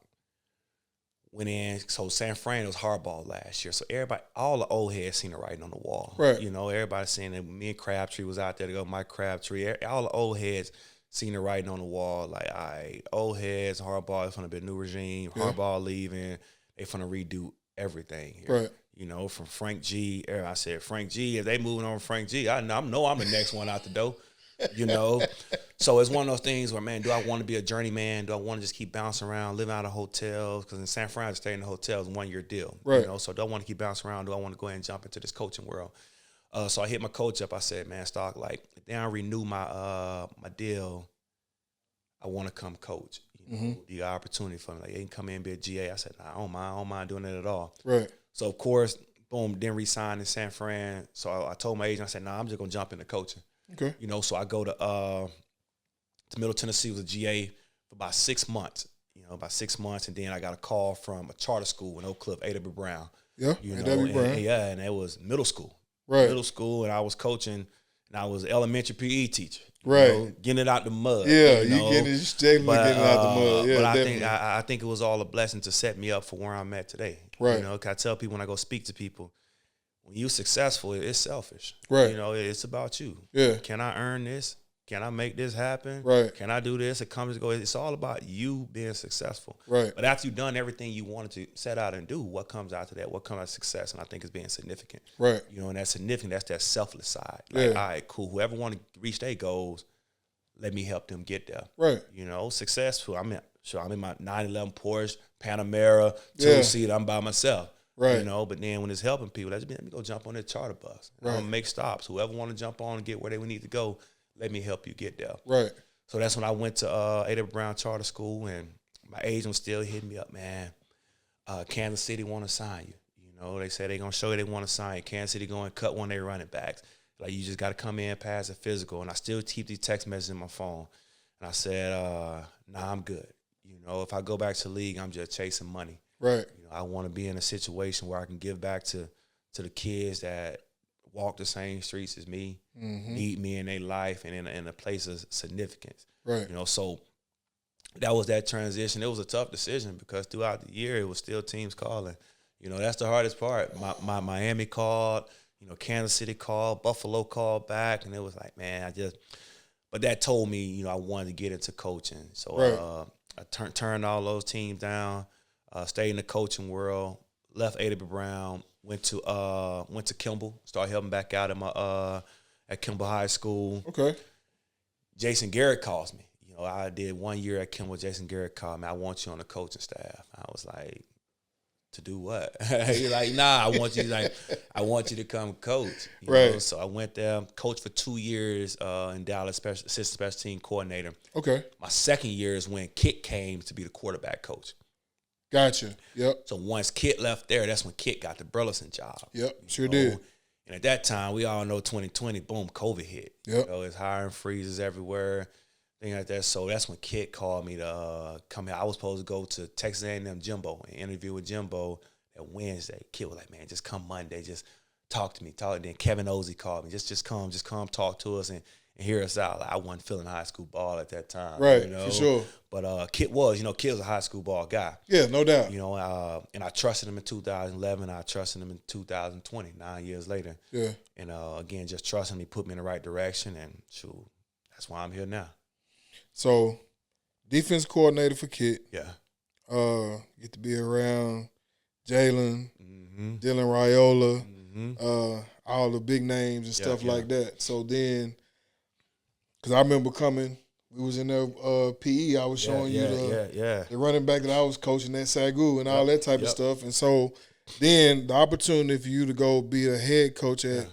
B: Went in, so San Fran was hardball last year. So everybody, all the old heads seen the writing on the wall.
A: Right.
B: You know, everybody seen it. Me and Crabtree was out there to go, Mike Crabtree. All the old heads seen the writing on the wall. Like, all right, old heads, hardball, it's going to be a new regime. Hardball leaving. They going to redo everything here.
A: Right.
B: You know, from Frank G. I said, Frank G, if they moving on Frank G, I know I'm the next one out the door. You know? So it's one of those things where, man, do I want to be a journeyman? Do I want to just keep bouncing around, living out of hotels? Because in San Fran, I stayed in the hotels, 1 year deal.
A: Right.
B: You know, so do I want to keep bouncing around? Do I want to go ahead and jump into this coaching world? So I hit my coach up. I said, man, Stock, like, if they don't renew my my deal, I want to come coach. You know, the opportunity for me. Like, they can come in and be a GA. I said, nah, I don't mind doing it at all.
A: Right.
B: So, of course, boom, didn't re-sign in San Fran. So I told my agent, I said, nah, I'm just going to jump into coaching.
A: Okay.
B: You know, so I go to Middle Tennessee, was a GA for about 6 months. You know, about 6 months, and then I got a call from a charter school in Oak Cliff, A.W. Brown.
A: Yeah,
B: you know,
A: A.W. Brown.
B: And it was middle school.
A: Right.
B: Middle school, and I was coaching, and I was an elementary PE teacher.
A: Right.
B: You know, getting it out the mud.
A: Yeah,
B: you know?
A: getting it out the mud. Yeah,
B: but
A: definitely.
B: I think it was all a blessing to set me up for where I'm at today.
A: Right.
B: You know, 'cause I tell people when I go speak to people, when you're successful, it's selfish.
A: Right.
B: You know, it's about you.
A: Yeah.
B: Can I earn this? Can I make this happen?
A: Right.
B: Can I do this? It comes and goes. It's all about you being successful.
A: Right.
B: But after you've done everything you wanted to set out and do, what comes out to that? What comes out of success? And I think it's being significant.
A: Right.
B: You know, and that's significant. That's that selfless side. Like, all right, cool. Whoever want to reach their goals, let me help them get there.
A: Right.
B: You know, successful. I'm in my 911 Porsche, Panamera, two-seat. I'm by myself.
A: Right.
B: You know, but then when it's helping people, let me go jump on that charter bus.
A: Right.
B: I'm gonna make stops. Whoever want to jump on and get where they need to go, let me help you get there.
A: Right.
B: So that's when I went to A.W. Brown Charter School, and my agent was still hitting me up, man. Kansas City want to sign you. You know, they say they're going to show you they want to sign you. Kansas City going to cut one of their running backs. Like, you just got to come in, pass a physical. And I still keep these text messages in my phone. And I said, nah, I'm good. You know, if I go back to the league, I'm just chasing money.
A: Right.
B: You know, I want to be in a situation where I can give back to the kids that walk the same streets as me, need me in their life, and in a place of significance.
A: Right.
B: You know, so that was that transition. It was a tough decision because throughout the year, it was still teams calling. You know, that's the hardest part. My Miami called, you know, Kansas City called, Buffalo called back, and it was like, man, but that told me, you know, I wanted to get into coaching. So turned all those teams down. Stayed in the coaching world. Left A.W. Brown. Went to Kimball. Started helping back out at Kimball High School.
A: Okay.
B: Jason Garrett calls me. You know, I did 1 year at Kimball. Jason Garrett called me. I want you on the coaching staff. I was like, to do what? He's like, nah, I want you to come coach. You know? So I went there, coached for 2 years in Dallas, assistant special team coordinator.
A: Okay.
B: My second year is when Kit came to be the quarterback coach.
A: Gotcha. Yep.
B: So once Kit left there, that's when Kit got the Burleson job.
A: Yep, sure did.
B: And at that time, we all know 2020, boom, COVID hit.
A: Yep.
B: You know, it's hiring freezes everywhere, things like that. So that's when Kit called me to come here. I was supposed to go to Texas A&M Jimbo and interview with Jimbo that Wednesday. Kit was like, man, just come Monday. Just talk to me. Then Kevin Ozzie called me. Just come, talk to us and hear us out. Like, I wasn't feeling high school ball at that time.
A: Right,
B: you know?
A: for sure.
B: But Kit was a high school ball guy.
A: Yeah, no doubt.
B: You know, and I trusted him in 2011. I trusted him in 2020, 9 years later.
A: Yeah.
B: And again, just trusting him, he put me in the right direction, and shoot, that's why I'm here now.
A: So, defense coordinator for Kit.
B: Yeah.
A: Get to be around Jalen,
B: Mm-hmm.
A: Dylan Raiola,
B: Mm-hmm.
A: all the big names and stuff like that. So then, because I remember coming, we was in there PE. I was showing you the running back that I was coaching at Sagu and all that type of stuff. And so then the opportunity for you to go be a head coach at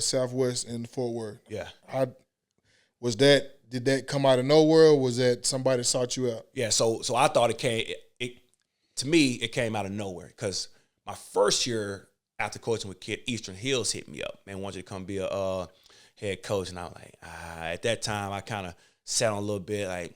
A: Southwest in Fort Worth.
B: Yeah.
A: Did that come out of nowhere, or was that somebody sought you out?
B: Yeah, so I thought to me, it came out of nowhere because my first year after coaching with Kit, Eastern Hills hit me up. Man, wanted you to come be a head coach. And I was like, at that time, I kind of sat on a little bit like,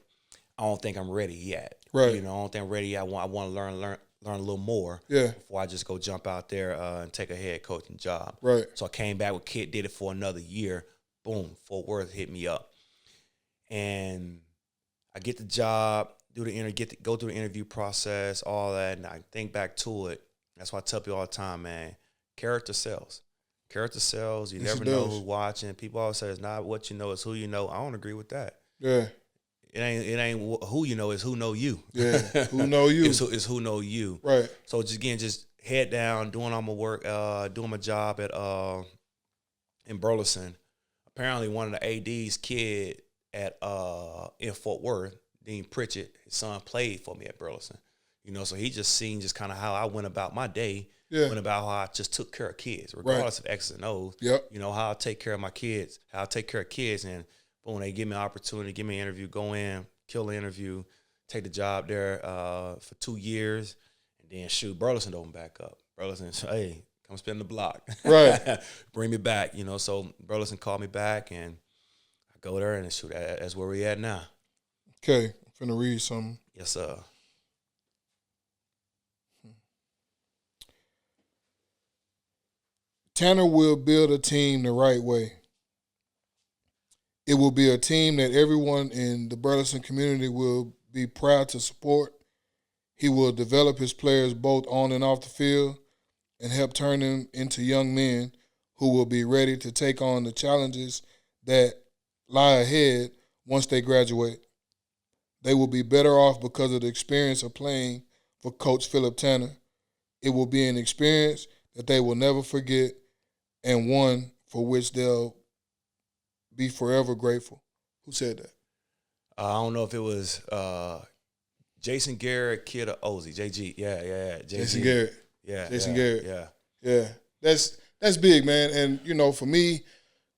B: I don't think I'm ready yet.
A: Right.
B: You know, I don't think I'm ready. I want to learn a little more before I just go jump out there and take a head coaching job.
A: Right.
B: So I came back with Kit, did it for another year. Boom, Fort Worth hit me up. And I get the job, go through the interview process, all that, and I think back to it. That's why I tell people all the time, man, character sells. Character sells. You never know who's watching. People always say it's not what you know, it's who you know. I don't agree with that.
A: Yeah.
B: It ain't who you know, it's who know you.
A: Yeah, who know you.
B: It's who know you.
A: Right.
B: So just head down, doing all my work, doing my job at in Burleson. Apparently one of the AD's kid in Fort Worth, Dean Pritchett, his son played for me at Burleson. You know, so he just seen just kind of how I went about my day, went about how I just took care of kids, regardless of X's and O's.
A: Yep.
B: You know, how I take care of my kids, how I take care of kids, and boom, they give me an opportunity, give me an interview, go in, kill the interview, take the job there for 2 years, and then shoot, Burleson opened back up. Burleson said, hey, come spin the block.
A: Right.
B: Bring me back, you know. So Burleson called me back, and I go there, and shoot, that's where we at now.
A: Okay, I'm finna read something.
B: Yes, sir.
A: Tanner will build a team the right way. It will be a team that everyone in the Burleson community will be proud to support. He will develop his players both on and off the field and help turn them into young men who will be ready to take on the challenges that lie ahead once they graduate. They will be better off because of the experience of playing for Coach Phillip Tanner. It will be an experience that they will never forget and one for which they'll be forever grateful. Who said that?
B: I don't know if it was Jason Garrett, Kid, or Ozzie. JG. Yeah.
A: Jason Garrett.
B: Yeah.
A: Jason Garrett.
B: Yeah.
A: That's big, man. And, you know, for me,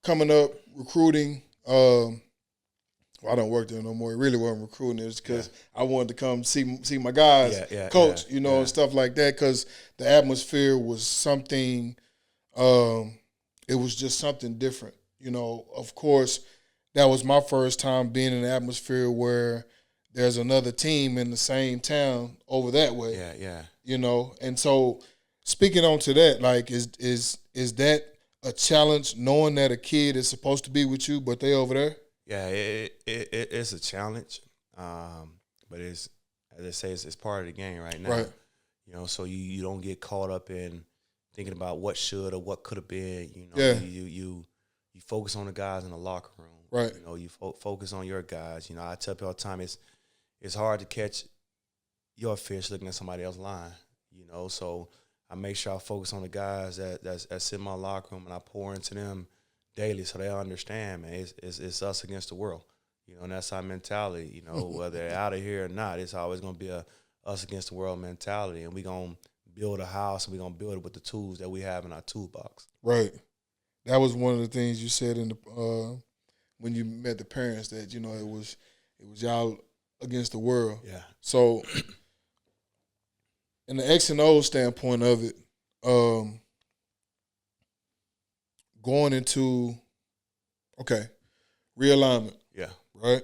A: coming up, recruiting, I don't work there no more. It really wasn't recruiting. It was because I wanted to come see my guys coach, and stuff like that, because the atmosphere was something it was just something different. You know, of course, that was my first time being in an atmosphere where there's another team in the same town over that way.
B: Yeah.
A: You know, and so speaking on to that, like, is that a challenge knowing that a kid is supposed to be with you, but they over there?
B: Yeah, it's a challenge, but it's, as I say, it's part of the game right now.
A: Right.
B: You know, so you don't get caught up in thinking about what should or what could have been. You know, you focus on the guys in the locker room.
A: Right.
B: You know, you focus on your guys. You know, I tell people all the time, it's hard to catch you're a fish looking at somebody else's line, you know. So I make sure I focus on the guys that sit in my locker room, and I pour into them daily so they understand, man, it's us against the world. You know, and that's our mentality. You know, whether they're out of here or not, it's always going to be a us against the world mentality, and we're going to build a house, and we're going to build it with the tools that we have in our toolbox.
A: Right. That was one of the things you said in the when you met the parents, that, you know, it was y'all against the world.
B: Yeah.
A: So in the X and O standpoint of it, going into realignment.
B: Yeah.
A: Right?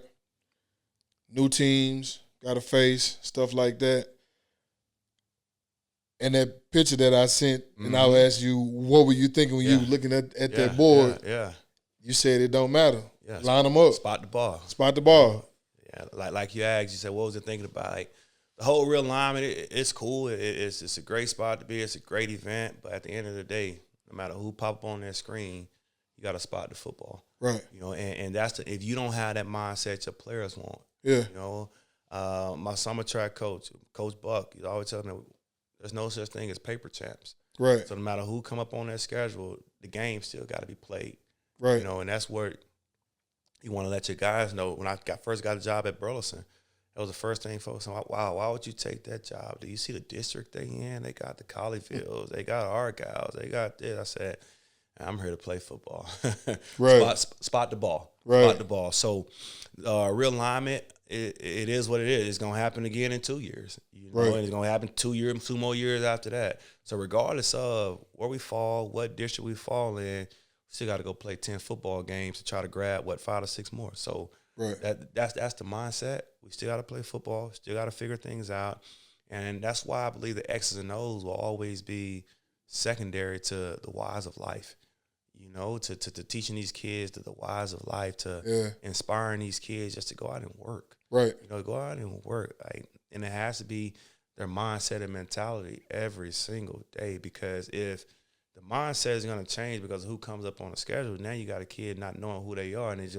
A: New teams, got to face, stuff like that. And that picture that I sent, and I'll ask you, what were you thinking when you were looking at that board?
B: Yeah.
A: You said it don't matter.
B: Yeah.
A: Line them up.
B: Spot the ball.
A: Spot the ball.
B: Yeah, like you asked, you said, what was it thinking about? Like, the whole realignment, it's cool. It's a great spot to be. It's a great event. But at the end of the day, no matter who pop up on that screen, you got to spot the football.
A: Right.
B: You know, and that's if you don't have that mindset, your players won't.
A: Yeah.
B: You know, my summer track coach, Coach Buck, he's always telling me there's no such thing as paper champs.
A: Right.
B: So no matter who come up on that schedule, the game still got to be played.
A: Right.
B: You know, and that's where you want to let your guys know. When I first got a job at Burleson, that was the first thing folks said, wow, why would you take that job? Do you see the district they in? They got the Colleyfields. They got Argyles. They got this. I said, I'm here to play football.
A: Right.
B: Spot the ball.
A: Right.
B: Spot the ball. So realignment, it is what it is. It's going to happen again in 2 years. You know,
A: right.
B: And it's going to happen 2 more years after that. So regardless of where we fall, what district we fall in, we still got to go play 10 football games to try to grab, 5 or 6 more. So
A: right.
B: that's the mindset. We still got to play football, still got to figure things out. And that's why I believe the X's and O's will always be secondary to the whys of life. You know, to teaching these kids the whys of life, to inspiring these kids just to go out and work.
A: Right.
B: You know, go out and work. And it has to be their mindset and mentality every single day, because if the mindset is going to change because of who comes up on the schedule, now you got a kid not knowing who they are, and that's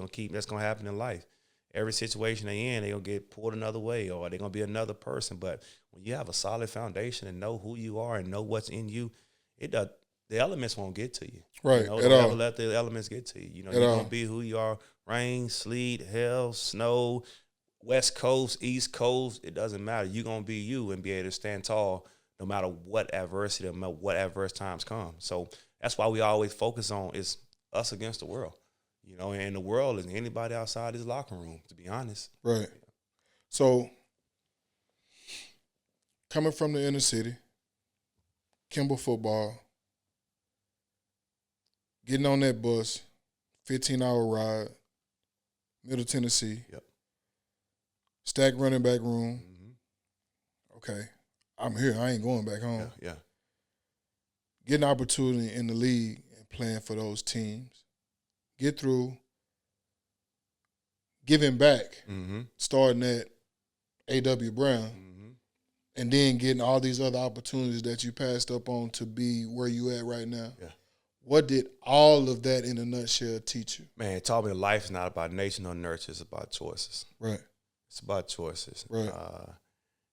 B: going to happen in life. Every situation they in, they're going to get pulled another way, or they're going to be another person. But when you have a solid foundation and know who you are and know what's in you, the elements won't get to you.
A: Right.
B: You know,
A: At
B: don't
A: all.
B: ever let the elements get to you. You know,
A: At
B: you're
A: all.
B: going to be who you are. Rain, sleet, hail, snow, West Coast, East Coast, it doesn't matter. You're going to be you and be able to stand tall no matter what adversity, no matter what adverse times come. So that's why we always focus on is us against the world. You know, and the world is anybody outside this locker room, to be honest.
A: Right. So coming from the inner city, Kimball football, getting on that bus, 15-hour ride, Middle Tennessee.
B: Yep.
A: Stacked running back room.
B: Mm-hmm.
A: Okay, I'm here. I ain't going back home.
B: Yeah.
A: Getting opportunity in the league and playing for those teams. Get through. Giving back.
B: Mm-hmm.
A: Starting at A.W. Brown.
B: Mm-hmm.
A: And then getting all these other opportunities that you passed up on to be where you at right now.
B: Yeah.
A: What did all of that in a nutshell teach you?
B: Man, it taught me that life is not about nature nor nurture. It's about choices.
A: Right.
B: It's about choices.
A: Right.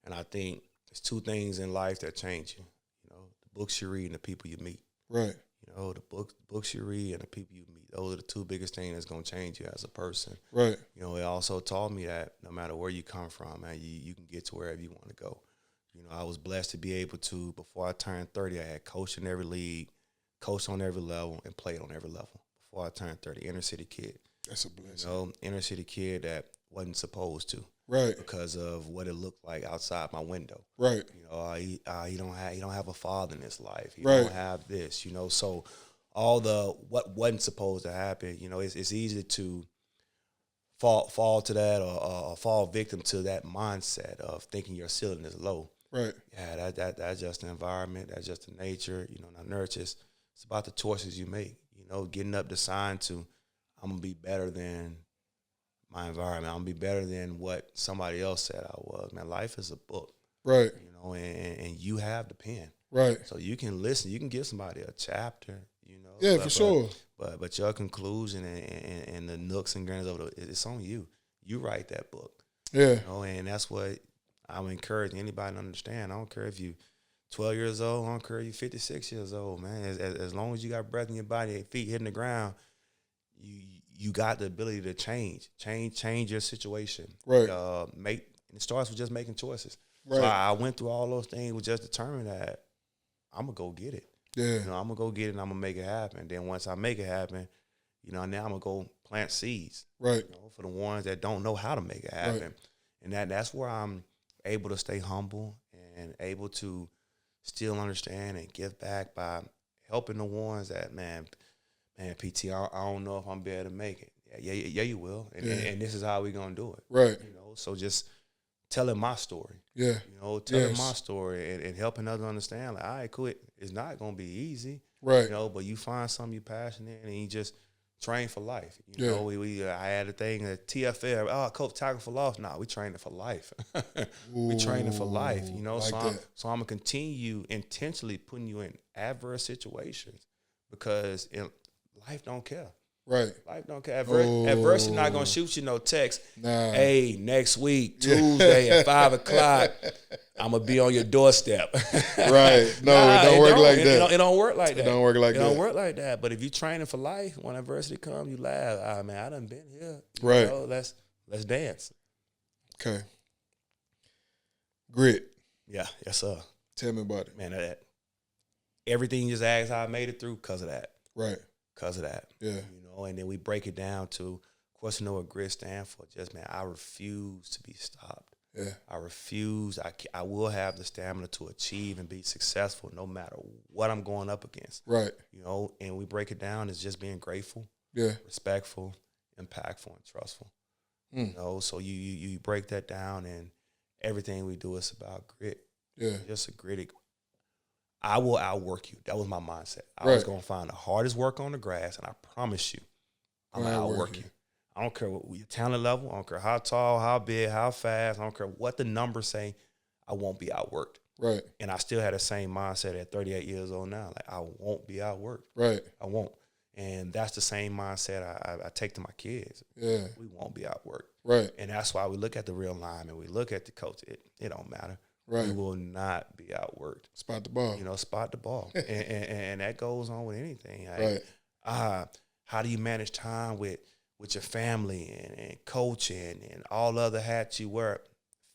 B: And I think there's 2 things in life that change you. You know, the books you read and the people you meet.
A: Right.
B: You know, the books you read and the people you meet. Those are the 2 biggest things that's going to change you as a person.
A: Right.
B: You know, it also taught me that no matter where you come from, man, you can get to wherever you want to go. You know, I was blessed to be able to, before I turned 30, I had coached in every league, coached on every level, and played on every level. Before I turned 30, inner city kid.
A: That's a blessing.
B: You know, inner city kid that wasn't supposed to.
A: Right.
B: Because of what it looked like outside my window.
A: Right.
B: You know, he don't have a father in his life. He
A: Right.
B: don't have this, you know. So all the what wasn't supposed to happen, you know, it's easy to fall to that or fall victim to that mindset of thinking your ceiling is low.
A: Right.
B: Yeah, that's just the environment, that's just the nature, you know, not nurture. It's about the choices you make, you know, getting up deciding to I'm gonna be better than my environment. I'm gonna be better than what somebody else said I was. Man, life is a book.
A: Right.
B: You know, and you have the pen.
A: Right.
B: So you can listen, you can give somebody a chapter, you know.
A: Yeah, for sure.
B: But your conclusion and the nooks and crannies of it's on you. You write that book.
A: Yeah.
B: You know, and that's what I'm encouraging anybody to understand. I don't care if you 12 years old. I don't care if you 56 years old, man. As long as you got breath in your body, your feet hitting the ground, you got the ability to change your situation.
A: Right.
B: It starts with just making choices.
A: Right.
B: So I went through all those things with just determined that I'm gonna go get it.
A: Yeah.
B: I'm gonna go get it and I'm gonna make it happen. Then once I make it happen, now I'm gonna go plant seeds.
A: Right.
B: For the ones that don't know how to make it happen.
A: Right.
B: And that's where I'm able to stay humble and able to still understand and give back by helping the ones that, man, PT, I don't know if I'm be able to make it. Yeah, you will. And this is how we gonna do it.
A: Right.
B: So just telling my story.
A: Yeah.
B: Telling my story and helping others understand, like, all right, cool. It's not gonna be easy.
A: Right.
B: But you find something you're passionate in and you just train for life. I had a thing at TFL. Coach, tackle for loss. Nah, we training for life. We training for life. So I'm gonna continue intentionally putting you in adverse situations because life don't care.
A: Right.
B: Life don't care. Adversity not gonna shoot you no text.
A: Nah.
B: Hey, next week, Tuesday at 5:00, I'm gonna be on your doorstep.
A: Right. No, it don't work like that.
B: It don't work like that.
A: It don't work like that.
B: It don't work like that. But if you training for life, when adversity comes, you laugh. Ah, man, I done been here.
A: Right.
B: Let's dance.
A: Okay. Grit.
B: Yeah. Yes, sir.
A: Tell me about it.
B: Man, that everything you just asked how I made it through because of that.
A: Right.
B: Because of that.
A: Yeah.
B: And then we break it down to, of course, what grit stands for. Just, man, I refuse to be stopped.
A: Yeah.
B: I refuse. I will have the stamina to achieve and be successful no matter what I'm going up against.
A: Right.
B: And we break it down as just being grateful,
A: yeah, respectful,
B: impactful, and trustful. So you break that down, and everything we do is about grit.
A: Yeah.
B: Just a gritty. I will outwork you. That was my mindset. I
A: right.
B: was going to find the hardest work on the grass, and I promise you, I'm going to outwork you. I don't care what your talent level. I don't care how tall, how big, how fast. I don't care what the numbers say. I won't be outworked.
A: Right.
B: And I still had the same mindset at 38 years old now. Like, I won't be outworked.
A: Right.
B: I won't. And that's the same mindset I take to my kids.
A: Yeah.
B: We won't be outworked.
A: Right.
B: And that's why we look at the real lineman. We look at the coach. It don't matter.
A: Right.
B: We will not be outworked.
A: Spot the ball.
B: Spot the ball. and that goes on with anything.
A: Like,
B: right. How do you manage time with your family and coaching and all other hats you wear?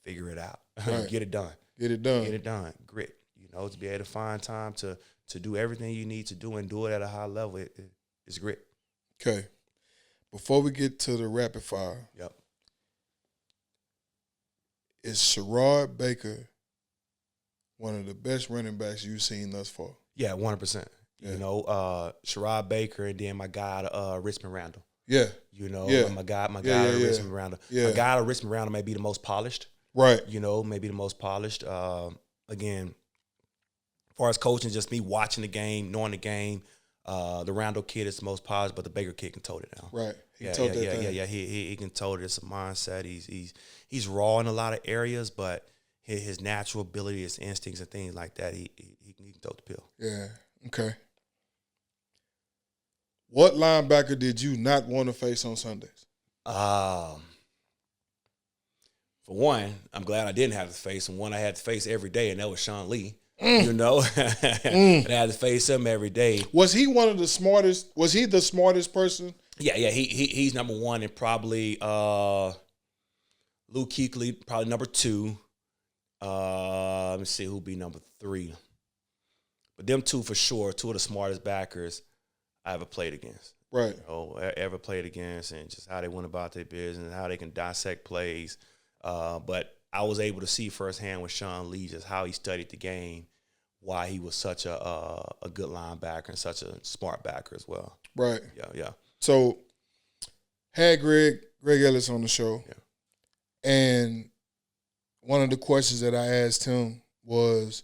B: Figure it out.
A: Right.
B: Get it done.
A: Get it done.
B: Get it done. Grit. To be able to find time to do everything you need to do and do it at a high level, it's grit.
A: Okay. Before we get to the rapid fire,
B: yep.
A: Is Sherrod Baker one of the best running backs you've seen thus far?
B: Yeah, 100%. Yeah. Sherrod Baker, and then my guy, Richmond Randall.
A: Yeah.
B: My guy, Richmond Randall.
A: Yeah.
B: My guy, Richmond Randall, may be the most polished.
A: Right.
B: Maybe the most polished. Again, as far as coaching, just me watching the game, knowing the game. The Randall kid is the most polished, but the Baker kid can tote it down.
A: Right.
B: He can tote it. It's a mindset. He's raw in a lot of areas, but his natural ability, his instincts, and things like that, he can tote the pill.
A: Yeah. Okay. What linebacker did you not want to face on Sundays?
B: For one, I'm glad I didn't have to face him. One I had to face every day, and that was Sean Lee. And I had to face him every day.
A: Was he one of the smartest? Was he the smartest person?
B: Yeah. He's number one, and probably Luke Kuechly, probably number two. Let me see who'll be number three. But them two for sure, two of the smartest backers I ever played against.
A: Right.
B: Ever played against, and just how they went about their business, how they can dissect plays. But I was able to see firsthand with Sean Lee just how he studied the game, why he was such a good linebacker and such a smart backer as well.
A: Right.
B: Yeah.
A: So, had Greg Ellis on the show, and one of the questions that I asked him was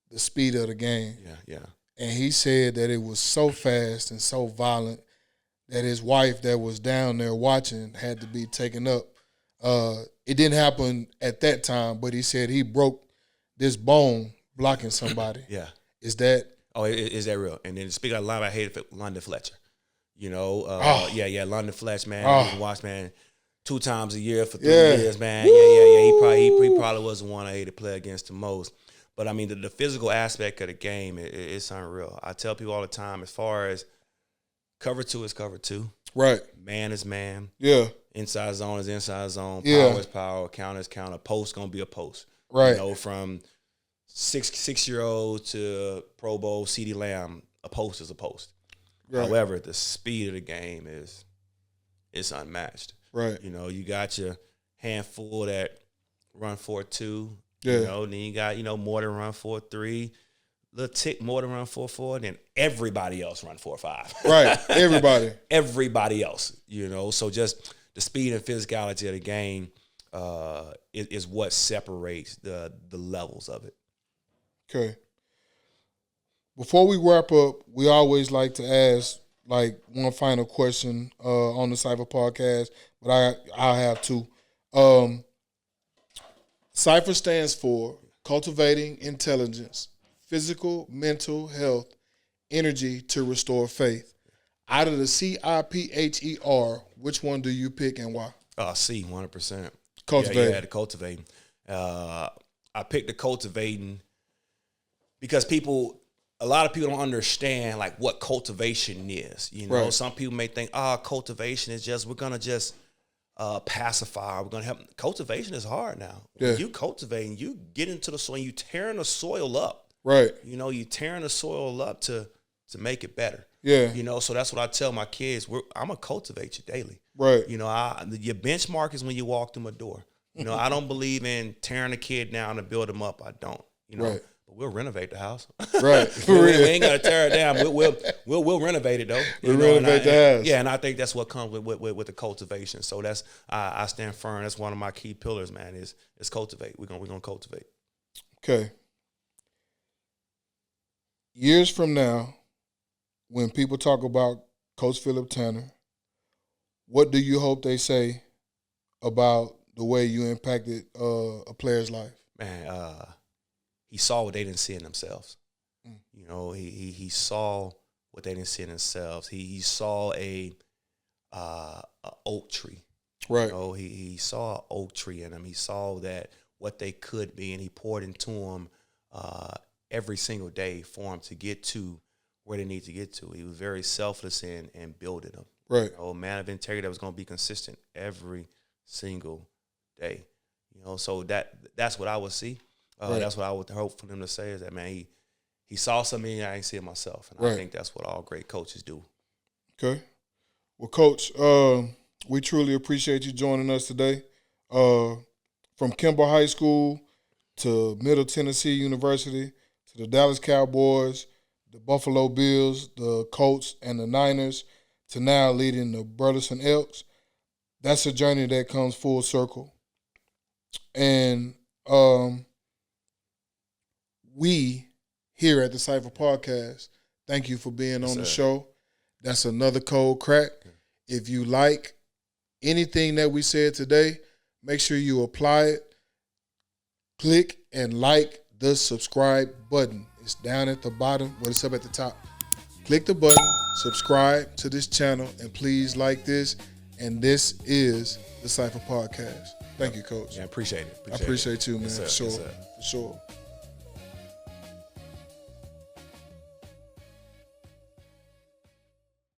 A: the speed of the game.
B: Yeah.
A: And he said that it was so fast and so violent that his wife that was down there watching had to be taken up. It didn't happen at that time, but he said he broke this bone blocking somebody.
B: Yeah.
A: Is that?
B: Oh, is that real? And then speaking of line, I hated London Fletcher. London Fletcher, man. You can watch, man. 2 times a year for 3 years, man. Yeah. He probably was the one I hated to play against the most. But I mean, the physical aspect of the game, it's unreal. I tell people all the time, as far as cover 2 is cover 2.
A: Right.
B: Man is man.
A: Yeah.
B: Inside zone is inside zone.
A: Yeah.
B: Power is power. Counter is counter. Post gonna be a post.
A: Right.
B: You know, from 6-year-old to Pro Bowl CeeDee Lamb, a post is a post. Right. However, the speed of the game is unmatched.
A: Right.
B: You know, you got your handful that run 4.2.
A: Yeah.
B: You know, then you got, more than run 4.3, little tick more than run 4.4, and then everybody else run 4.5.
A: Right. Everybody.
B: Everybody else, So just the speed and physicality of the game is what separates the levels of it.
A: Okay. Before we wrap up, we always like to ask one final question on the Cipher podcast, but I have two. Cipher stands for Cultivating Intelligence, Physical, Mental Health, Energy to Restore Faith. Out of the CIPHER, which one do you pick and why?
B: C, 100%.
A: Cultivating.
B: Yeah, the cultivating. I picked the cultivating because a lot of people don't understand what cultivation is.
A: Right.
B: Some people may think, cultivation is just, we're going to just pacify. We're going to help. Cultivation is hard now.
A: Yeah.
B: When you cultivating, you get into the soil, you tearing the soil up.
A: Right.
B: You tearing the soil up to make it better.
A: Yeah.
B: So that's what I tell my kids. I'm going to cultivate you daily.
A: Right.
B: Your benchmark is when you walk through my door. I don't believe in tearing a kid down to build him up. I don't.
A: Right.
B: But we'll renovate the house.
A: Right.
B: we ain't got to tear it down. We'll renovate it though.
A: We'll renovate the house.
B: Yeah, and I think that's what comes with the cultivation. So that's I stand firm. That's one of my key pillars, man. Is cultivate. We're gonna cultivate.
A: Okay. Years from now, when people talk about Coach Phillip Tanner, what do you hope they say about the way you impacted a player's life?
B: Man, he saw what they didn't see in themselves. He saw what they didn't see in themselves. He saw a oak tree.
A: Right.
B: He saw an oak tree in them. He saw that what they could be, and he poured into them every single day for them to get to where they need to get to. He was very selfless in building them.
A: Right.
B: A man of integrity that was going to be consistent every single day. So that's what I would see.
A: Right.
B: That's what I would hope for them to say is that, man, he saw something I ain't see it myself. And
A: right.
B: I think that's what all great coaches do.
A: Okay. Well, Coach, we truly appreciate you joining us today. From Kimball High School to Middle Tennessee University to the Dallas Cowboys, the Buffalo Bills, the Colts, and the Niners, to now leading the Burleson Elks. That's a journey that comes full circle. And we here at the Cipher Podcast, thank you for being on the show. That's another cold crack. If you like anything that we said today, make sure you apply it. Click and like the subscribe button. It's down at the bottom, but it's up at the top. Click the button, subscribe to this channel, and please like this. And this is the Cipher Podcast. Thank you, Coach.
B: Yeah, I appreciate it.
A: I appreciate you, man,
B: yes,
A: for sure.
B: Yes,
A: for sure.